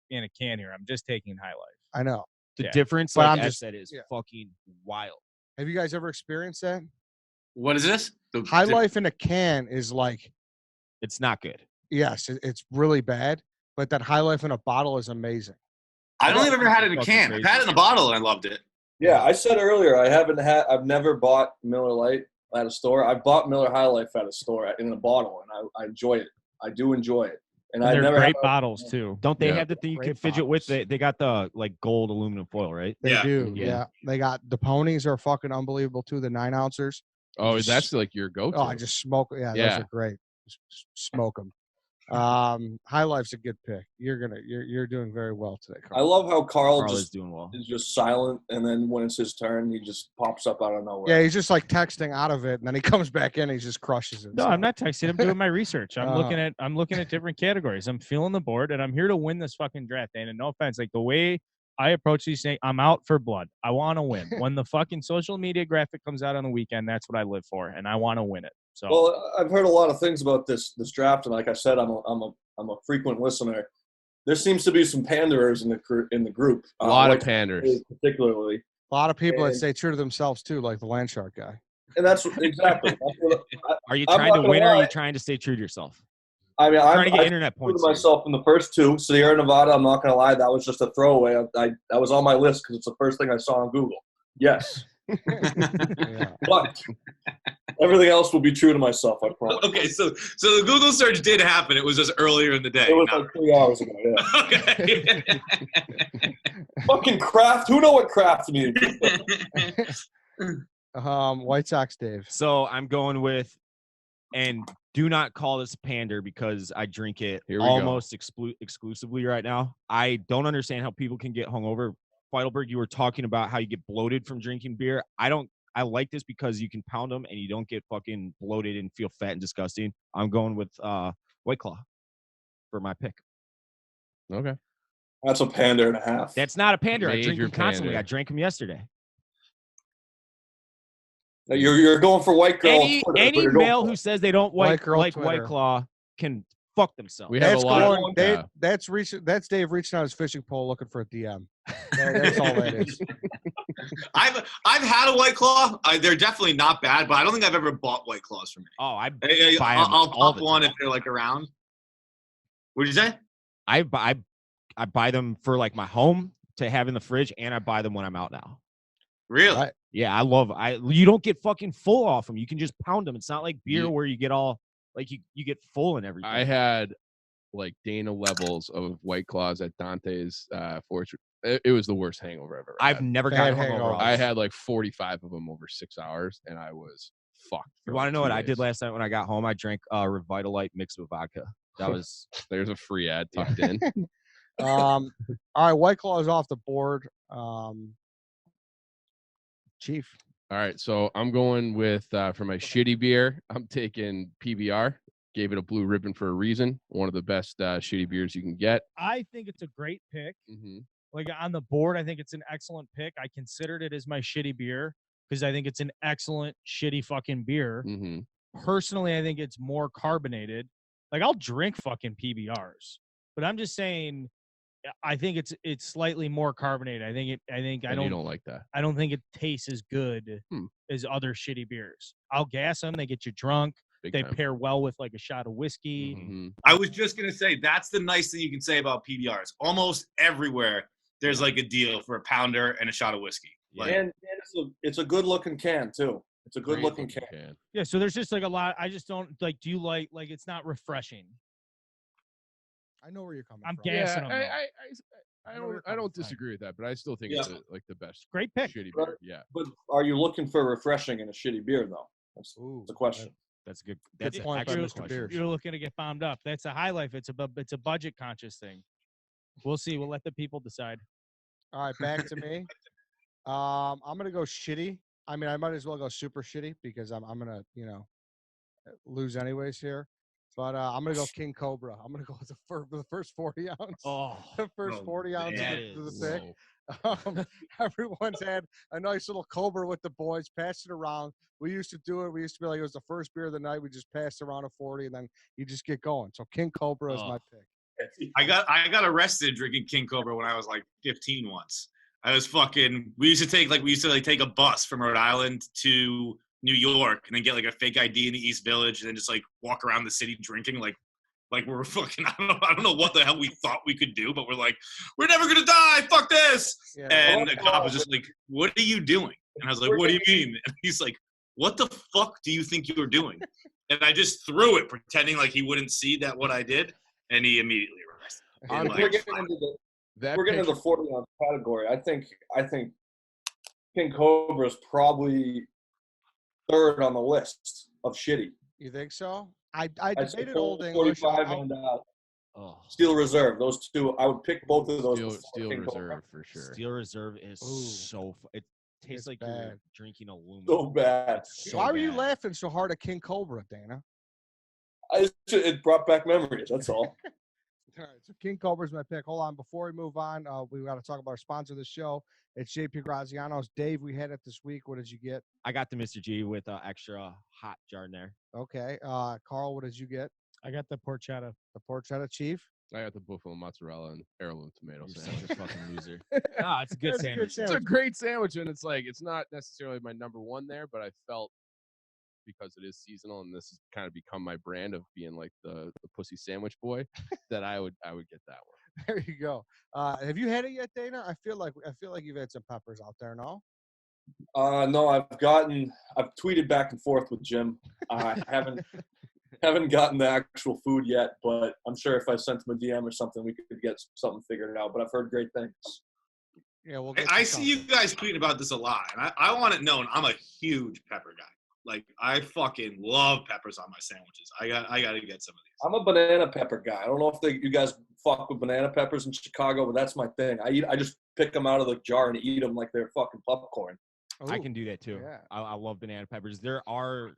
in a can here. I'm just taking High Life. I know. The Yeah. difference, But like I'm I just- said, is yeah. fucking wild. Have you guys ever experienced that? What is this? High Life in a can is like, It's not good. yes, it's really bad, but that High Life in a bottle is amazing. I don't think I've ever had it in a can. I've had it in a bottle and I loved it. Yeah, I said earlier I've never bought Miller Lite at a store. I've bought Miller High Life at a store in a bottle, and I enjoy it. I do enjoy it. And And I they're never great had bottles too. Don't they Yeah. have the thing you Great can fidget with? bottles. They got the like gold aluminum foil, right? They Yeah. do. Yeah. Yeah. They got the ponies are fucking unbelievable too. The 9-ounces. Oh, that's like your go-to. Oh, I just smoke. Yeah, Yeah. those are great. Just smoke them. High Life's a good pick. You're doing very well today, I Carl. love how Carl Carl is just doing well. is just silent, and then when it's his turn, he just pops up out of nowhere. Yeah, he's just like texting out of it, and then he comes back in, and he just crushes it. No, I'm not texting. I'm doing my research. I'm Uh-huh. looking at different categories. I'm feeling the board, and I'm here to win this fucking draft. And no offense, like the way I approach these things, I'm out for blood. I want to win. When the fucking social media graphic comes out on the weekend, that's what I live for, and I want to win it. So Well, I've heard a lot of things about this draft, and like I said, I'm a frequent listener. There seems to be some panderers in the group. a lot like of panders. particularly. A lot of people that And- stay true to themselves too, like the Landshark guy. And that's exactly. Are you I'm trying not to gonna win or are lie. you trying to stay true to yourself? I mean, Trying to get I internet proved points. here. myself in the first 2. Sierra Nevada, I'm not going to lie, that was just a throwaway. That was on my list because it's the first thing I saw on Google. Yes. Yeah. But everything else will be true to myself, I promise. Okay, so the Google search did happen. It was just earlier in the day. It was like 3 hours ago, yeah. Okay. Fucking craft. Who know what craft means? White Sox, Dave. So I'm going with, and do not call this pander because I drink it almost exclusively right now. I don't understand how people can get hungover. Feitleberg, you were talking about how you get bloated from drinking beer. I like this because you can pound them and you don't get fucking bloated and feel fat and disgusting. I'm going with White Claw for my pick. Okay. That's a pander and a half. That's not a pander. I drink Major them constantly. pander. I drank them yesterday. You're going for white girl. Any male who says they don't like White Twitter. Claw can fuck themselves. We have a lot. That's Dave reaching out his fishing pole looking for a DM. That's all that is. I've had a White Claw. They're definitely not bad, but I don't think I've ever bought White Claws from me. Oh, I'll pop one if they're like around. What did you say? I buy them for like my home to have in the fridge, and I buy them when I'm out now. Really? Yeah, you don't get fucking full off them. You can just pound them. It's not like beer where you get all like you get full and everything. I had like Dana levels of White Claws at Dante's Fortune. It was the worst hangover ever. I've never gotten hungover. I had like 45 of them over 6 hours, and I was fucked. You want to know what I did last night when I got home? I drank Revitalite mixed with vodka. That was there's a free ad tucked in. All right, White Claw is off the board. Chief. All right, so I'm going with for my shitty beer. I'm taking PBR. Gave it a blue ribbon for a reason. One of the best shitty beers you can get. I think it's a great pick. Mm-hmm. Like on the board, I think it's an excellent pick. I considered it as my shitty beer because I think it's an excellent shitty fucking beer. Mm-hmm. Personally, I think it's more carbonated. Like I'll drink fucking PBRs, but I'm just saying, I think it's slightly more carbonated. I don't like that. I don't think it tastes as good as other shitty beers. I'll gas them. They get you drunk. They pair well with like a shot of whiskey. Mm-hmm. I was just gonna say that's the nice thing you can say about PBRs. Almost everywhere there's like a deal for a pounder and a shot of whiskey. Like, and it's a good looking can too. It's a good looking can. Yeah, so there's just like a lot. I just don't like. Do you like it's not refreshing? I know where you're coming from. I'm gassing them. I don't disagree with that, but I still think it's like the best. Great pick. Shitty beer. Yeah. But are you looking for refreshing in a shitty beer though? That's the question. That's good. That's good point by Mr. Beers. You're looking to get bombed up. That's a high life. It's a budget conscious thing. We'll see. We'll let the people decide. All right, back to me. I'm gonna go shitty. I mean, I might as well go super shitty because I'm gonna lose anyways here. But I'm gonna go King Cobra. I'm gonna go with the first 40 ounce. Oh, the first 40 ounces of the pick. Everyone's had a nice little Cobra with the boys, passed it around. We used to do it. We used to be like, it was the first beer of the night. We just passed around a 40, and then you just get going. So King Cobra is my pick. I got arrested drinking King Cobra when I was like 15 once. I was we used to take a bus from Rhode Island to New York and then get like a fake ID in the East Village and then just like walk around the city drinking like we're fucking I don't know what the hell we thought we could do, but we're like, we're never gonna die, fuck this. Yeah. And the cop was just like, what are you doing? And I was like, what do you mean? And he's like, what the fuck do you think you're doing? And I just threw it, pretending like he wouldn't see that what I did, and he immediately arrested me. We're getting into the 40 ounce category. I think King Cobra is probably third on the list of shitty. You think so? I debated Old 45 English. And Steel Reserve. Those two, I would pick both of those. Steel Reserve for sure. Steel Reserve is it tastes like you're drinking aluminum. So bad. Why were you laughing so hard at King Cobra, Dana? It brought back memories. That's all. All right, so King Cobra's my pick. Hold on, before we move on, we got to talk about our sponsor of the show. It's JP Graziano's. Dave, we had it this week. What did you get? I got the Mr. G with extra hot Chardonnay. Okay. Carl, what did you get? I got the porchetta. The porchetta, Chief? I got the buffalo mozzarella and heirloom tomatoes. You're such a fucking loser. No, it's a good sandwich. It's a great sandwich, and it's not necessarily my number one there, but I felt because it is seasonal and this has kind of become my brand of being like the pussy sandwich boy that I would get that one. There you go. Have you had it yet, Dana? I feel like you've had some peppers out there, no? No, I've tweeted back and forth with Jim. I haven't gotten the actual food yet, but I'm sure if I sent him a DM or something, we could get something figured out. But I've heard great things. Yeah, well, I see you guys tweeting about this a lot, and I want it known. I'm a huge pepper guy. Like, I fucking love peppers on my sandwiches. I got to get some of these. I'm a banana pepper guy. I don't know if you guys fuck with banana peppers in Chicago, but that's my thing. I just pick them out of the jar and eat them like they're fucking popcorn. Ooh, I can do that too. Yeah. I love banana peppers. There are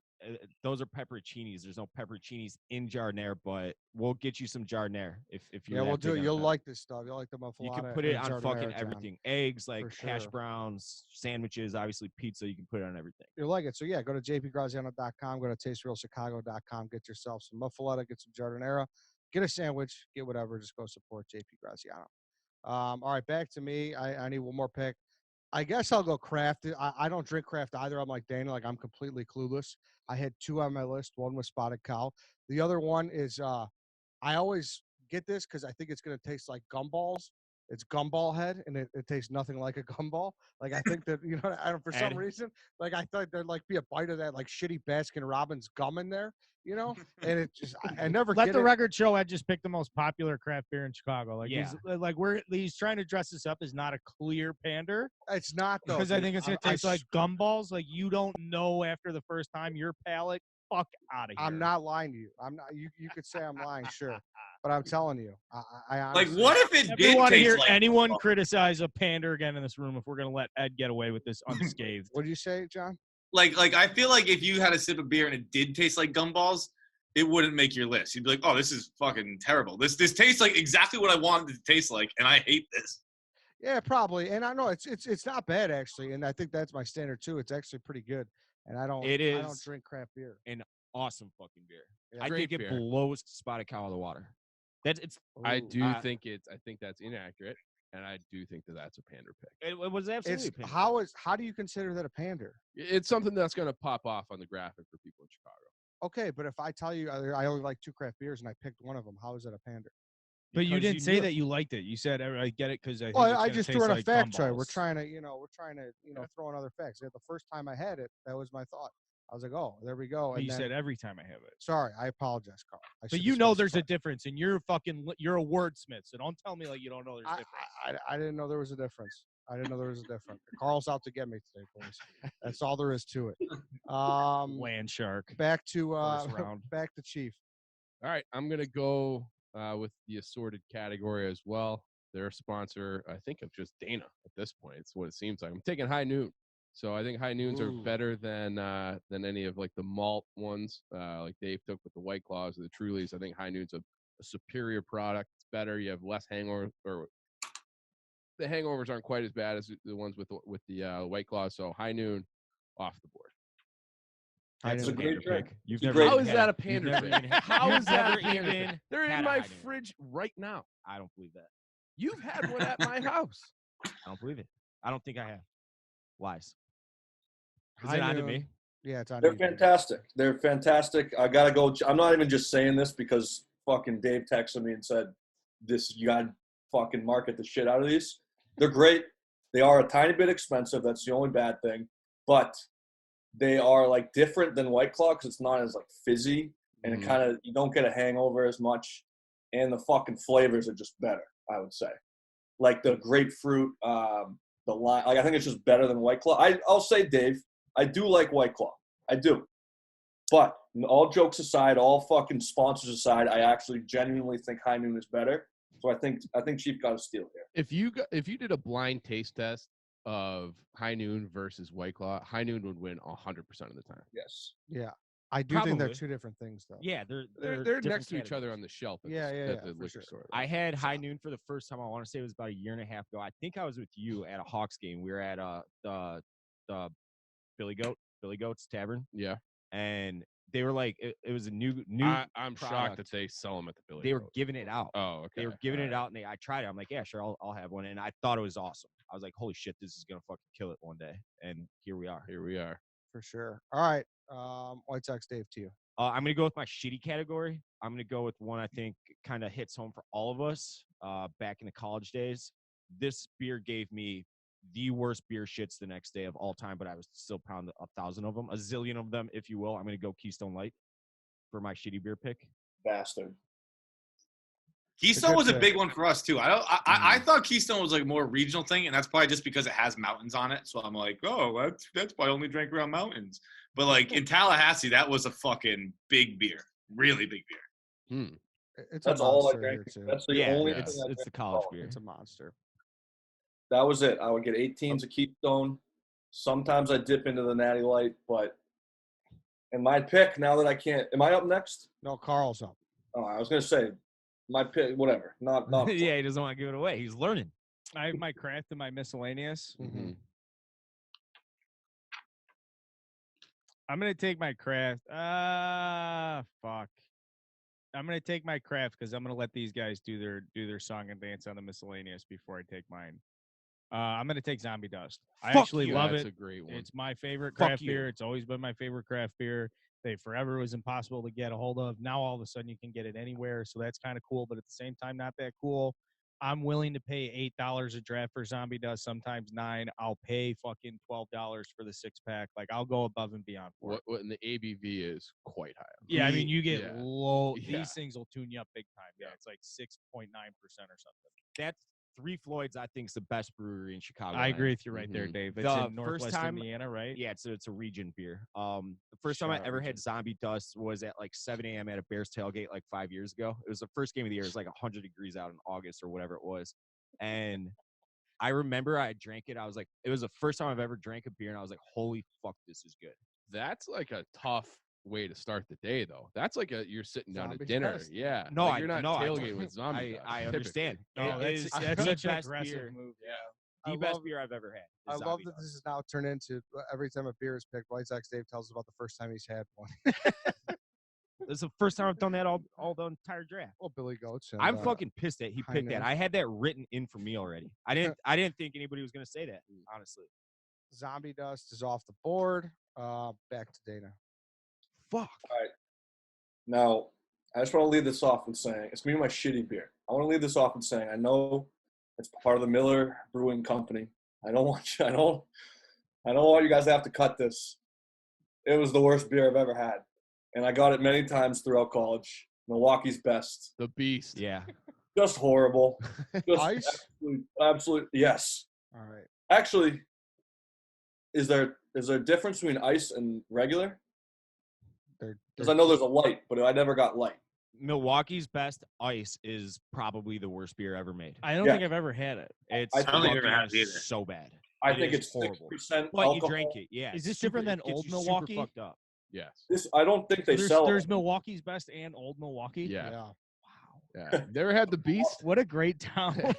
those are pepperoncinis. There's no pepperoncinis in giardiniera, but we'll get you some giardiniera if you're. Yeah, we'll that do big it. on You'll pepper. like this stuff. You'll like the muffalata. You can put it on fucking John. everything. Eggs, like For hash sure. browns, sandwiches, obviously pizza. You can put it on everything. You'll like it. So yeah, go to jpgraziano.com. Go to tasterealchicago.com. Get yourself some muffaletta. Get some giardiniera. Get a sandwich. Get whatever. Just go support JP Graziano. All right, back to me. I need one more pick. I guess I'll go craft. I don't drink craft either. I'm like Dana, like I'm completely clueless. I had two on my list. One was Spotted Cow. The other one is I always get this because I think it's going to taste like gumballs. It's gumball head, and it tastes nothing like a gumball. Like I think that I don't for some reason, like I thought there'd like be a bite of that like shitty Baskin Robbins gum in there, and it just I never let get the it. record show. I just picked the most popular craft beer in Chicago. Like yeah. he's trying to dress this up as not a clear pander. It's not though Because I think it's gonna taste like swear. gumballs. Like you don't know after the first time your palate. Fuck out of here. I'm not lying to you. I'm not. You could say I'm lying, sure, but I'm telling you, I honestly, Like, what if it Never did want to taste hear like anyone gumballs? criticize a pander again in this room if we're gonna let Ed get away with this unscathed. What did you say, John? Like I feel like if you had a sip of beer and it did taste like gumballs, it wouldn't make your list. You'd be like, oh, this is fucking terrible. This tastes like exactly what I wanted it to taste like, and I hate this. Yeah, probably. And I know it's not bad actually, and I think that's my standard too. It's actually pretty good, and I don't drink craft beer. An awesome fucking beer. Yeah. I think it blows Spotted Cow out of the water. I think that's inaccurate, and I do think that's a pander pick. It was absolutely. It's how do you consider that a pander? It's something that's going to pop off on the graphic for people in Chicago. Okay, but if I tell you I only like two craft beers and I picked one of them, how is it a pander? But you didn't say that you liked it. You said I get it because I just threw in a like fact try. gumballs. We're trying to throw in other facts. The first time I had it, that was my thought. I was like, oh, there we go. And you said every time I have it. Sorry, I apologize, Carl. But there's a difference, and you're a wordsmith, so don't tell me like you don't know there's a difference. I didn't know there was a difference. Carl's out to get me today, boys. That's all there is to it. Land shark. Back to back to Chief. All right, I'm gonna go with the assorted category as well. They're a sponsor, I think, of just Dana at this point. It's what it seems like. I'm taking High Noon. So I think High Noons are better than any of like the malt ones, like Dave took with the White Claws or the Trulies. I think High Noon's a superior product. It's better. You have less hangover, or the hangovers aren't quite as bad as the ones with the White Claws. So High Noon off the board. That's a great drink. How is that a pander pick? How is that a pander pick? They're in my fridge right now. I don't believe that. You've had one at my house. I don't believe it. I don't think I have. Lies. Is it on to me? Yeah, it's on. They're fantastic. They're fantastic. I gotta go. I'm not even just saying this because fucking Dave texted me and said this. You gotta fucking market the shit out of these. They're great. They are a tiny bit expensive. That's the only bad thing. But they are like different than White Claw because it's not as like fizzy and it kind of you don't get a hangover as much. And the fucking flavors are just better. I would say, like the grapefruit, the lime. Like I think it's just better than White Claw. I'll say, Dave, I do like White Claw. I do. But all jokes aside, all fucking sponsors aside, I actually genuinely think High Noon is better. So I think Chief got a steal here. If you did a blind taste test of High Noon versus White Claw, High Noon would win 100% of the time. Yes. Yeah. I do think they're two different things, though. Yeah, they're next to each other on the shelf. At the liquor store. I had High Noon for the first time. I want to say it was about a year and a half ago. I think I was with you at a Hawks game. We were at the Billy Goat's Tavern. Yeah, and they were like, it was a new. I'm shocked that they sell them at the Billy. They were giving it out. Oh, okay. They were giving it out, and I tried it. I'm like, yeah, sure, I'll have one. And I thought it was awesome. I was like, holy shit, this is gonna fucking kill it one day. And here we are. For sure. All right. White Sox Dave, to you. I'm going to go with my shitty category. I'm going to go with one I think kind of hits home for all of us back in the college days. This beer gave me the worst beer shits the next day of all time, but I was still pound 1,000 of them, a zillion of them, if you will. I'm going to go Keystone Light for my shitty beer pick. Bastard. Keystone was a big one for us too. I thought Keystone was like more regional thing, and that's probably just because it has mountains on it. So I'm like, oh, that's why I only drank around mountains. But like in Tallahassee, that was a fucking big beer, really big beer. That's all I drank. That's the only thing it's the college beer. It's a monster. That was it. I would get 18s of Keystone. Sometimes I dip into the Natty Light, but and my pick now that I can't. Am I up next? No, Carl's up. Oh, I was gonna say my pick. Whatever. Not. Yeah, he doesn't want to give it away. He's learning. I have my craft and my miscellaneous. Mm-hmm. I'm gonna take my craft. Fuck. I'm gonna take my craft because I'm gonna let these guys do their song and dance on the miscellaneous before I take mine. I'm gonna take Zombie Dust. I actually love That's it. a great one. It's my favorite craft beer. It's always been my favorite craft beer. They forever was impossible to get a hold of. Now all of a sudden you can get it anywhere, so that's kind of cool. But at the same time, not that cool. I'm willing to pay $8 a draft for Zombie Dust, sometimes $9. I'll pay fucking $12 for the 6-pack. Like I'll go above and beyond for it. What and the ABV is quite high. Yeah, I mean you get low. Yeah. These things will tune you up big time. Yeah, it's like 6.9% or something. That's Three Floyds, I think, is the best brewery in Chicago. I agree with you right there, Dave. It's in Northwest Indiana, right? Yeah, it's a region beer. The first time I ever had Zombie Dust was at like 7 a.m. at a Bears tailgate like 5 years ago. It was the first game of the year. It was like 100 degrees out in August or whatever it was. And I remember I drank it. I was like, it was the first time I've ever drank a beer, and I was like, holy fuck, this is good. That's like a tough way to start the day, though. That's like you're sitting down at Zombie dinner. Dust. Yeah. No, like you're not tailgating with Zombie Dust, I understand. No, that's such an aggressive move. The best beer I've ever had. I love that this is now turned into every time a beer is picked, White Sox Dave tells us about the first time he's had one. This is the first time I've done that all the entire draft. Well, Billy Goats. And, I'm fucking pissed that he picked that. know. I had that written in for me already. I didn't think anybody was gonna say that, honestly. Zombie Dust is off the board. Back to Dana. Fuck. All right. Now, I just want to lead this off with saying it's gonna be my shitty beer. I want to lead this off with saying I know it's part of the Miller Brewing Company. I don't want you guys to have to cut this. It was the worst beer I've ever had, and I got it many times throughout college. Milwaukee's Best. The Beast. Yeah. Just horrible. Just Ice? absolute yes. All right. Actually, is there a difference between ice and regular? Because I know there's a light, but I never got light. Milwaukee's Best Ice is probably the worst beer ever made. I don't think I've ever had it. It's I don't think I've ever had it either. so bad. I think it's horrible. 6% But alcohol. you drank it, yeah. Is this Super- different than it gets Old you super Milwaukee? fucked up. Yes. I don't think they sell. There's Milwaukee's Best and Old Milwaukee. Yeah. Yeah. Yeah. Never had the Beast? What a great town.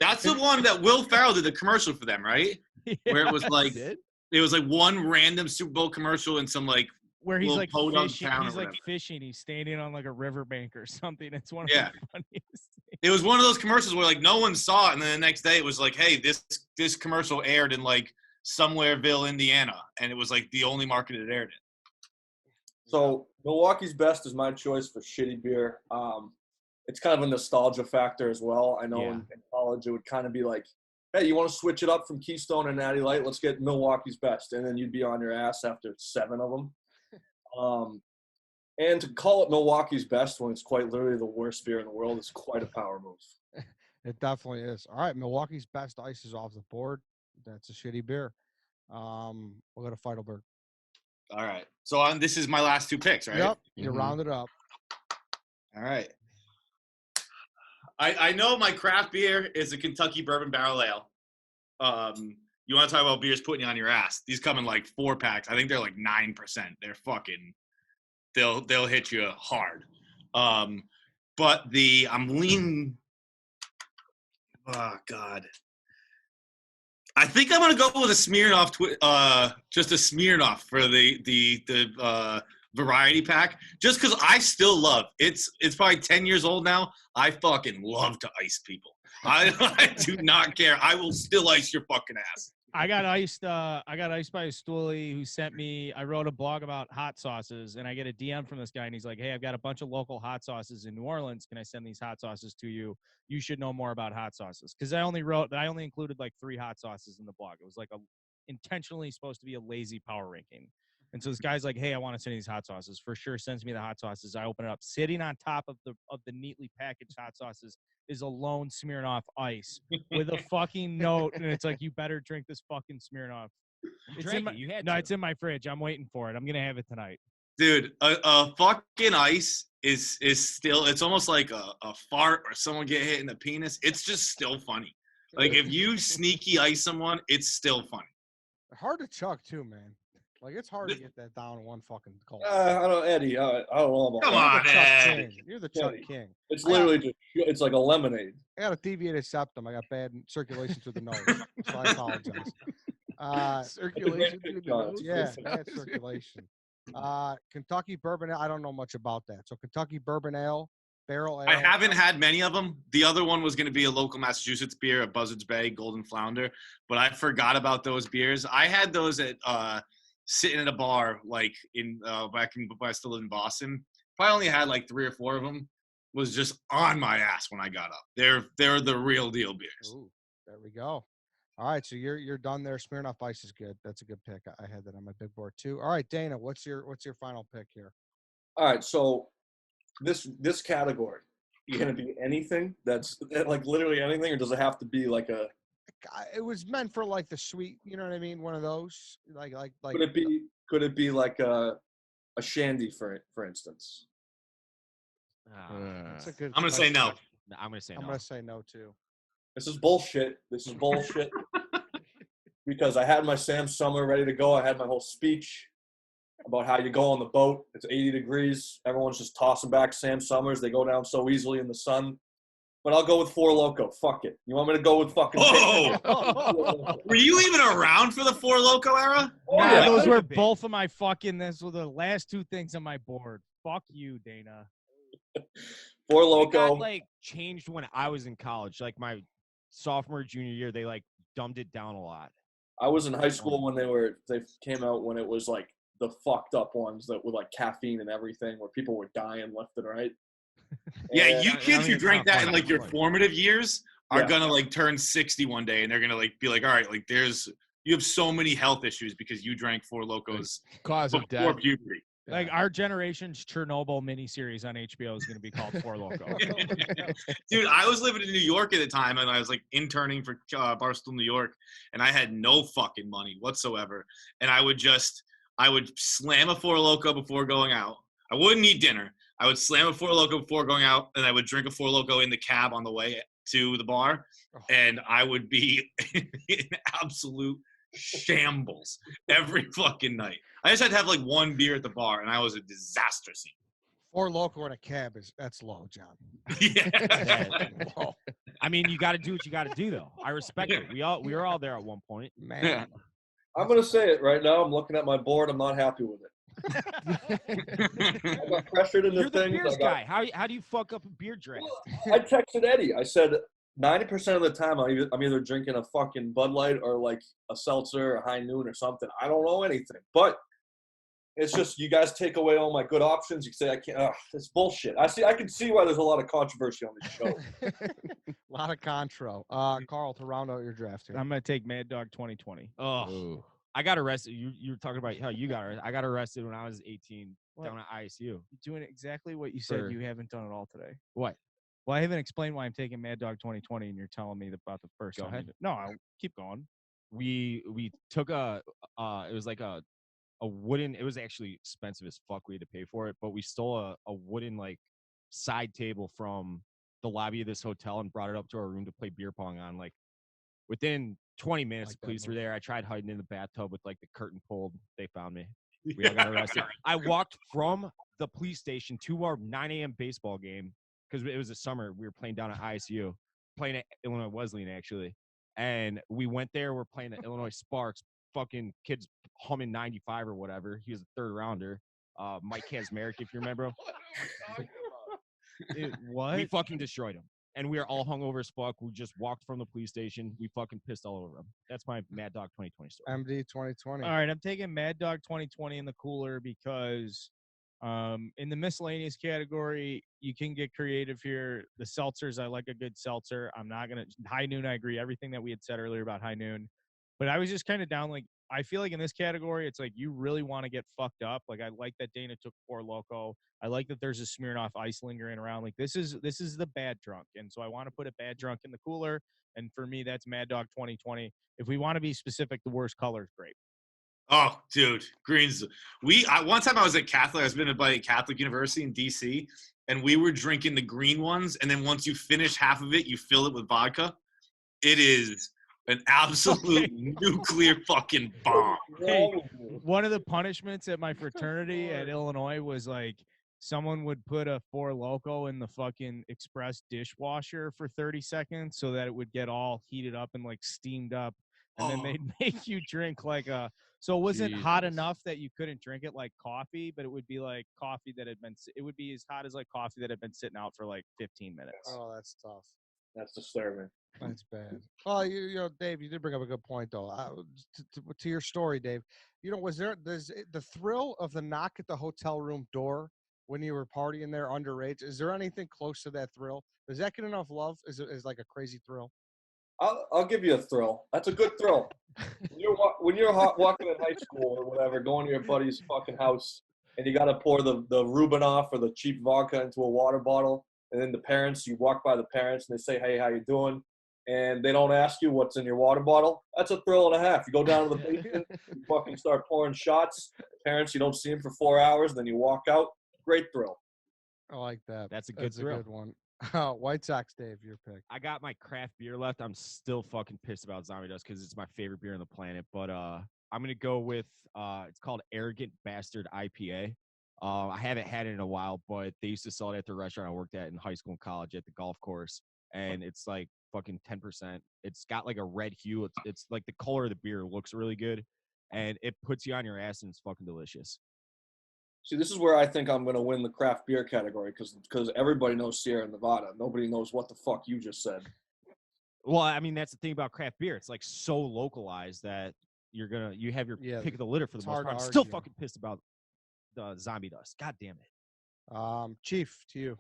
That's the one that Will Ferrell did the commercial for them, right? Where it was like one random Super Bowl commercial and some like where he's little like podunk fishing. town or He's like whatever. fishing. He's standing on like a riverbank or something. It's one of Yeah. the funniest things. It was one of those commercials where like no one saw it, and then the next day it was like, hey, this commercial aired in like Somewhereville, Indiana, and it was like the only market it aired in. So Milwaukee's Best is my choice for shitty beer. It's kind of a nostalgia factor as well. I know in college it would kind of be like, hey, you want to switch it up from Keystone and Natty Light? Let's get Milwaukee's Best, and then you'd be on your ass after 7 of them. And to call it Milwaukee's Best when it's quite literally the worst beer in the world is quite a power move. It definitely is. All right, Milwaukee's Best Ice is off the board. That's a shitty beer. We'll go to Feitleberg. All right. So this is my last 2 picks, right? Yep, you rounded up. All right. I know my craft beer is a Kentucky Bourbon Barrel Ale. You want to talk about beers putting you on your ass? These come in like 4-packs. I think they're like 9%. They're fucking. They'll hit you hard. But I'm leaning. Oh God. I think I'm gonna go with a Smirnoff. Just a Smirnoff for the variety pack, just because I still love it's probably 10 years old now. I fucking love to ice people. I do not care. I will still ice your fucking ass. I got iced by a stoolie who sent me. I wrote a blog about hot sauces, and I get a DM from this guy, and he's like, "Hey, I've got a bunch of local hot sauces in New Orleans. Can I send these hot sauces to you? You should know more about hot sauces." Because I only included like 3 hot sauces in the blog. It was like intentionally supposed to be a lazy power ranking. And so this guy's like, "Hey, I want to send these hot sauces." For sure, sends me the hot sauces. I open it up. Sitting on top of the neatly packaged hot sauces is a lone Smirnoff Ice with a fucking note, and it's like, "You better drink this fucking Smirnoff." It's in my fridge. I'm waiting for it. I'm gonna have it tonight. Dude, a fucking ice is still. It's almost like a fart or someone get hit in the penis. It's just still funny. Like if you sneaky ice someone, it's still funny. Hard to chuck too, man. Like it's hard to get that down in one fucking gulp. I don't, Eddie. I don't know about Come that. on, Ed. You're the Chuck King. It's literally just. It's like a lemonade. I got a deviated septum. I got bad circulation through the nose, so I apologize. Circulation through the nose. Yeah, bad circulation. Kentucky bourbon ale. I don't know much about that. So Kentucky bourbon ale, barrel ale. I haven't had many of them. The other one was going to be a local Massachusetts beer, a Buzzards Bay Golden Flounder, but I forgot about those beers. I had those at sitting at a bar like in back when I still lived in Boston. Probably only had like 3 or 4 of them. Was just on my ass when I got up. They're the real deal beers. Ooh, there we go. All right, so you're done there. Smirnoff Ice is good. That's a good pick. I had that on my big board too. All right, Dana, what's your final pick here? All right, so this category, you gonna be anything that's like literally anything, or does it have to be like a? It was meant for like the sweet, you know what I mean? One of those, like. Could it be like a shandy for instance? That's a good. I'm gonna say no. I'm gonna say no. I'm gonna say no too. This is bullshit. Because I had my Sam Summer ready to go. I had my whole speech about how you go on the boat. It's 80 degrees. Everyone's just tossing back Sam Summers. They go down so easily in the sun. But I'll go with Four Loko. Fuck it. You want me to go with fucking? Oh! Were you even around for the Four Loko era? Oh, yeah. Those were both of my fucking. Those were the last 2 things on my board. Fuck you, Dana. Four It got, Loko. like changed when I was in college. Like my sophomore, junior year, they like dumbed it down a lot. I was in high school when they came out when it was like the fucked up ones that with like caffeine and everything, where people were dying left and right. Yeah, And you kids who drank that in like your formative years are Yeah. gonna like turn 60 one day, and they're gonna like be like, all right, like you have so many health issues because you drank Four Locos Cause of before death. puberty. Like our generation's Chernobyl miniseries on HBO is going to be called Four Loko. Dude, I was living in New York at the time, and I was like interning for Barstool, New York, and I had no fucking money whatsoever. And I would slam a Four Loko before going out. I wouldn't eat dinner. I would slam a Four Loko before going out, and I would drink a Four Loko in the cab on the way to the bar, and I would be in absolute shambles every fucking night. I just had to have like 1 beer at the bar, and I was a disaster scene. Four Loko in a cab that's low, John. Yeah. Low. I mean, you got to do what you got to do, though. I respect it. We were all there at one point. Man. Yeah. I'm gonna say it right now. I'm looking at my board. I'm not happy with it. I got pressured into You're the things. beers guy. How do you fuck up a beer drink? I texted Eddie. I said 90% of the time I'm either drinking a fucking Bud Light or like a seltzer or High Noon or something. I don't know anything, but it's just you guys take away all my good options. You say I can't. It's bullshit. I can see why there's a lot of controversy on this show. A lot of contro. Carl, to round out your draft here. I'm going to take Mad Dog 2020. Oh, I got arrested. You were talking about how you got arrested. I got arrested when I was 18 down at ISU. You're doing exactly what you said For- you haven't done at all today. What? Well, I haven't explained why I'm taking Mad Dog 2020, and you're telling me about the first Go time. ahead. No, I'll keep going. We took it was like a wooden, it was actually expensive as fuck. We had to pay for it, but we stole a wooden like side table from the lobby of this hotel and brought it up to our room to play beer pong on. Like within 20 minutes, Like the that police were movie. there. I tried hiding in the bathtub with like the curtain pulled. They found me. We all got arrested. I walked from the police station to our 9 a.m. baseball game because it was a summer. We were playing down at ISU, playing at Illinois Wesleyan actually. And we went there. We're playing at Illinois Sparks. Fucking kids humming 95 or whatever. He was a 3rd rounder. Mike Kazmarek, if you remember him. Dude, what? We fucking destroyed him. and we are all hungover as fuck. We just walked from the police station. We fucking pissed all over them. That's my Mad Dog 2020 story. MD 2020. All right, I'm taking Mad Dog 2020 in the cooler because in the miscellaneous category, you can get creative here. The seltzers, I like a good seltzer. I'm not going to – High Noon, I agree. Everything that we had said earlier about High Noon. But I was just kind of down like – I feel like in this category, it's like you really want to get fucked up. Like I like that Dana took Four Loko. I like that there's a Smirnoff Ice lingering around. Like this is the bad drunk. And so I want to put a bad drunk in the cooler. And for me, that's Mad Dog 2020. If we want to be specific, the worst color is grape. Oh, dude, greens. One time I was at Catholic. I was been by Catholic University in DC, and we were drinking the green ones. And then once you finish half of it, you fill it with vodka. It is an absolute nuclear fucking bomb. Hey, one of the punishments at my fraternity at Illinois was like someone would put a Four Loko in the fucking express dishwasher for 30 seconds so that it would get all heated up and like steamed up. And then they'd make you drink like a – so it wasn't hot enough that you couldn't drink it like coffee, but it would be like coffee that had been – it would be as hot as like coffee that had been sitting out for like 15 minutes. Oh, that's tough. That's disturbing. That's bad. Well, you know, Dave, you did bring up a good point, though. To your story, Dave, you know, there's the thrill of the knock at the hotel room door when you were partying there underage? Is there anything close to that thrill? Does that get enough love? Is like a crazy thrill? I'll give you a thrill. That's a good thrill. When you're walking in high school or whatever, going to your buddy's fucking house, and you got to pour the Rubinoff or the cheap vodka into a water bottle, and then the parents, you walk by the parents, and they say, "Hey, how you doing?" And they don't ask you what's in your water bottle. That's a thrill and a half. You go down to the basement, you fucking start pouring shots. Parents, you don't see them for 4 hours, then you walk out. Great thrill. I like that. That's a good one. White Sox, Dave, your pick. I got my craft beer left. I'm still fucking pissed about Zombie Dust because it's my favorite beer on the planet. But I'm gonna go with it's called Arrogant Bastard IPA. I haven't had it in a while, but they used to sell it at the restaurant I worked at in high school and college at the golf course, and it's like fucking 10%. It's got like a red hue. It's like the color of the beer looks really good, and it puts you on your ass, and it's fucking delicious. See, this is where I think I'm going to win the craft beer category because everybody knows Sierra Nevada. Nobody knows what the fuck you just said. Well, I mean, that's the thing about craft beer. It's like so localized that you have your pick of the litter for the most part. I'm still fucking pissed about the Zombie Dust. God damn it. Chief, to you.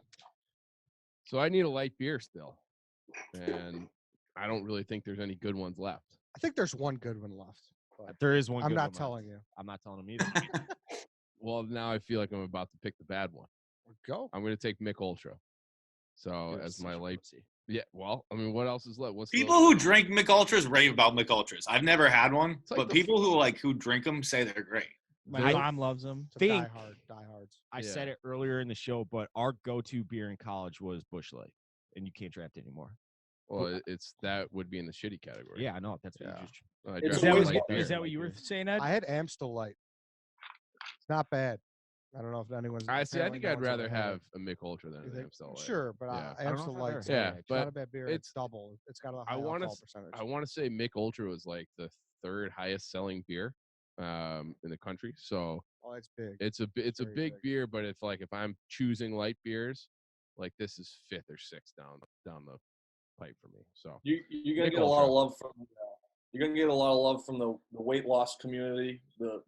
So I need a light beer still, and I don't really think there's any good ones left. I think there's one good one left. There is one. I'm not telling you. I'm not telling him either. Well, now I feel like I'm about to pick the bad one. Go. I'm going to take Mick Ultra. So as my light. Pussy. Yeah. Well, I mean, what else is left? People who drink Mick Ultras rave about Mick Ultras. I've never had one, like but people who drink them say they're great. My mom loves them. Diehards. I said it earlier in the show, but our go-to beer in college was Busch Light, and you can't draft it anymore. Well, that would be in the shitty category. Yeah, I know. That's what you just. Is that what you were saying, Ed? I had Amstel Light. It's not bad. I don't know if anyone's. I think I'd rather have a Mick Ultra than an Amstel Light. Sure, but Amstel Light. Yeah, it's not a bad beer. It's double. It's got a high alcohol percentage. I want to say Mick Ultra was like the third highest selling beer in the country. So it's big. It's a big beer, but if I'm choosing light beers, like this is fifth or sixth down the pipe for me. So you're gonna get a lot of love from the weight loss community, the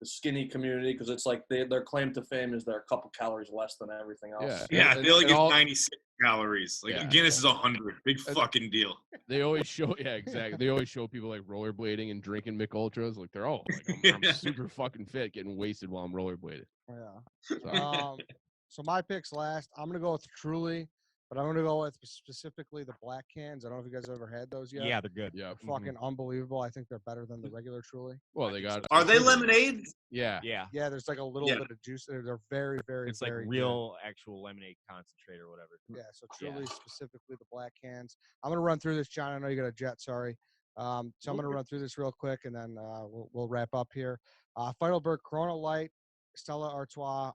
skinny community, because it's like their claim to fame is they're a couple calories less than everything else. Yeah, I feel like it's 96 calories. Like Guinness is 100. Big fucking deal. They always show, exactly. They always show people like rollerblading and drinking Mick Ultras. Like they're I'm super fucking fit, getting wasted while I'm rollerblading. Yeah. So my pick's last. I'm gonna go with Truly, but I'm gonna go with specifically the black cans. I don't know if you guys have ever had those yet. Yeah, they're good. Yeah, fucking unbelievable. I think they're better than the regular Truly. Well, they got. Are they lemonade? Yeah. Yeah. There's like a little bit of juice. They're very, very. It's like real, actual lemonade concentrate or whatever. Yeah. So Truly, specifically the black cans. I'm gonna run through this, John. I know you got a jet. Sorry. So I'm gonna run through this real quick, and then we'll wrap up here. Feitleberg Corona Light, Stella Artois,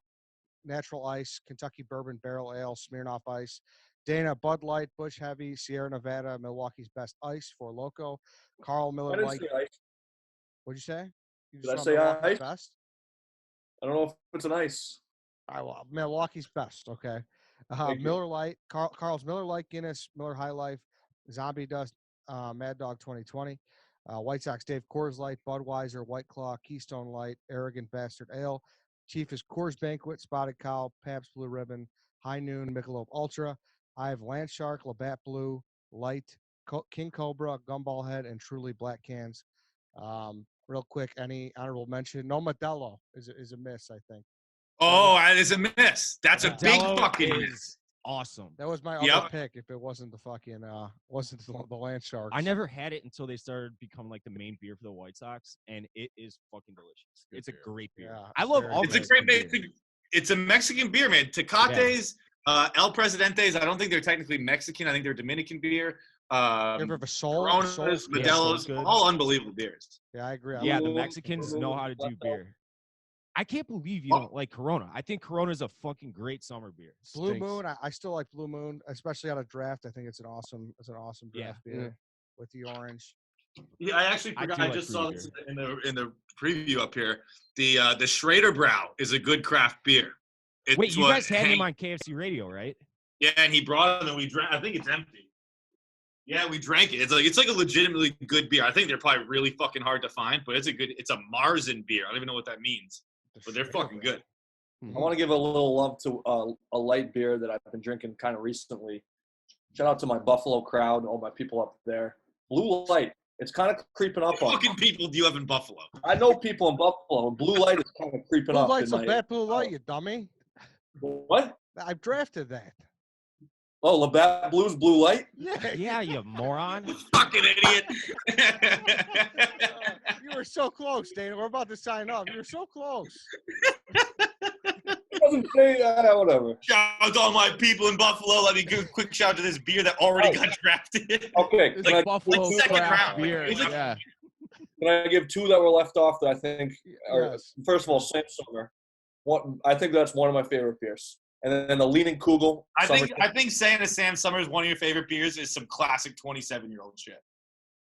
Natural Ice, Kentucky Bourbon Barrel Ale, Smirnoff Ice, Dana Bud Light, Busch Heavy, Sierra Nevada, Milwaukee's Best Ice, Four Loko, Carl Miller Light. What'd you say? Did I say ice? Best? I don't know if it's an ice. Milwaukee's Best. Okay. Miller Lite, Carl's Miller Lite, Guinness, Miller High Life, Zombie Dust, Mad Dog 2020, White Sox Dave Coors Light, Budweiser, White Claw, Keystone Light, Arrogant Bastard Ale, Chief is Coors Banquet, Spotted Cow, Pabst Blue Ribbon, High Noon, Michelob Ultra. I have Land Shark, Labatt Blue, Light, King Cobra, Gumball Head, and Truly Black Cans. Real quick, any honorable mention? No Modelo is a miss, I think. Oh, that is a miss. That's a big Modelo fucking is miss. awesome. That was my Yep. other pick if it wasn't the fucking wasn't the Land Sharks. I never had it until they started becoming like the main beer for the White Sox, and it is fucking delicious. It's a great beer. Yeah, I love all It's a Mexican great beer. It's a Mexican beer, man. Tecates, El Presidentes. I don't think they're technically Mexican. I think they're Dominican beer. You ever have a Soul? Coronas, Soul's good. Modelo's, good. all unbelievable beers. Yeah, I agree. Yeah, the Mexicans know how to do beer. I can't believe you don't like Corona. I think Corona is a fucking great summer beer. Blue Moon. I still like Blue Moon, especially out of draft. I think it's an awesome draft beer with the orange. Yeah, I actually forgot. I like just saw fruity this in the preview up here. The Schrader Brow is a good craft beer. It's Wait, you what guys had Hank- him on KFC Radio, right? Yeah, and he brought it and we drank. I think it's empty. Yeah, we drank it. It's like a legitimately good beer. I think they're probably really fucking hard to find, but it's a Marzen beer. I don't even know what that means, but they're fucking good. I want to give a little love to a light beer that I've been drinking kind of recently. Shout out to my Buffalo crowd, all my people up there. Blue Light. It's kind of creeping up on. What fucking people do you have in Buffalo? I know people in Buffalo. And Blue Light is kind of creeping Blue up. Light's in a my, bad Blue Light, you dummy. What? I've drafted that. Oh, Labatt Blues Blue Light? Yeah, Yeah, you moron. Fucking idiot. You were so close, Dana. We're about to sign off. You were so close. Doesn't say whatever. Shout out to all my people in Buffalo. Let me give a quick shout out to this beer that already got drafted. Okay, It's can I, like Buffalo like second craft round. beer. It's like- Yeah. can I give two that were left off that I think are, Yes. first of all, Sam Summer. I think that's one of my favorite beers. And then the Leaning Kugel. I think saying to Sam Summers one of your favorite beers is some classic 27-year-old shit.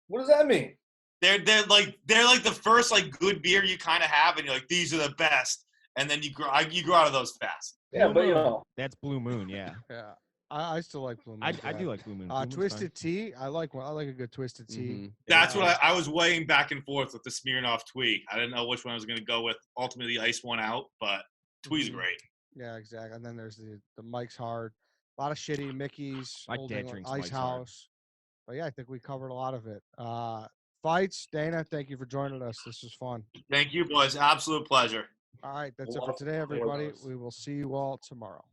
What does that mean? They're like the first like good beer you kind of have, and you're like, these are the best, and then you grow out of those fast. Yeah, Blue but you Moon. know. That's Blue Moon, yeah. Yeah. I still like Blue Moon. I do like Blue Moon. Blue Moon's Twisted Tea. I like a good Twisted Tea. Mhm. That's what I was weighing back and forth with the Smirnoff Twee. I didn't know which one I was going to go with. Ultimately, the ice one out, but Twee's Mhm. great. Yeah, exactly. And then there's the Mike's Hard. A lot of shitty Mickey's, My Old dad England, drinks Ice Mike's Hard. House. But yeah, I think we covered a lot of it. Fights, Dana, thank you for joining us. This was fun. Thank you, boys. Absolute pleasure. All right, that's it for today, everybody. We will see you all tomorrow.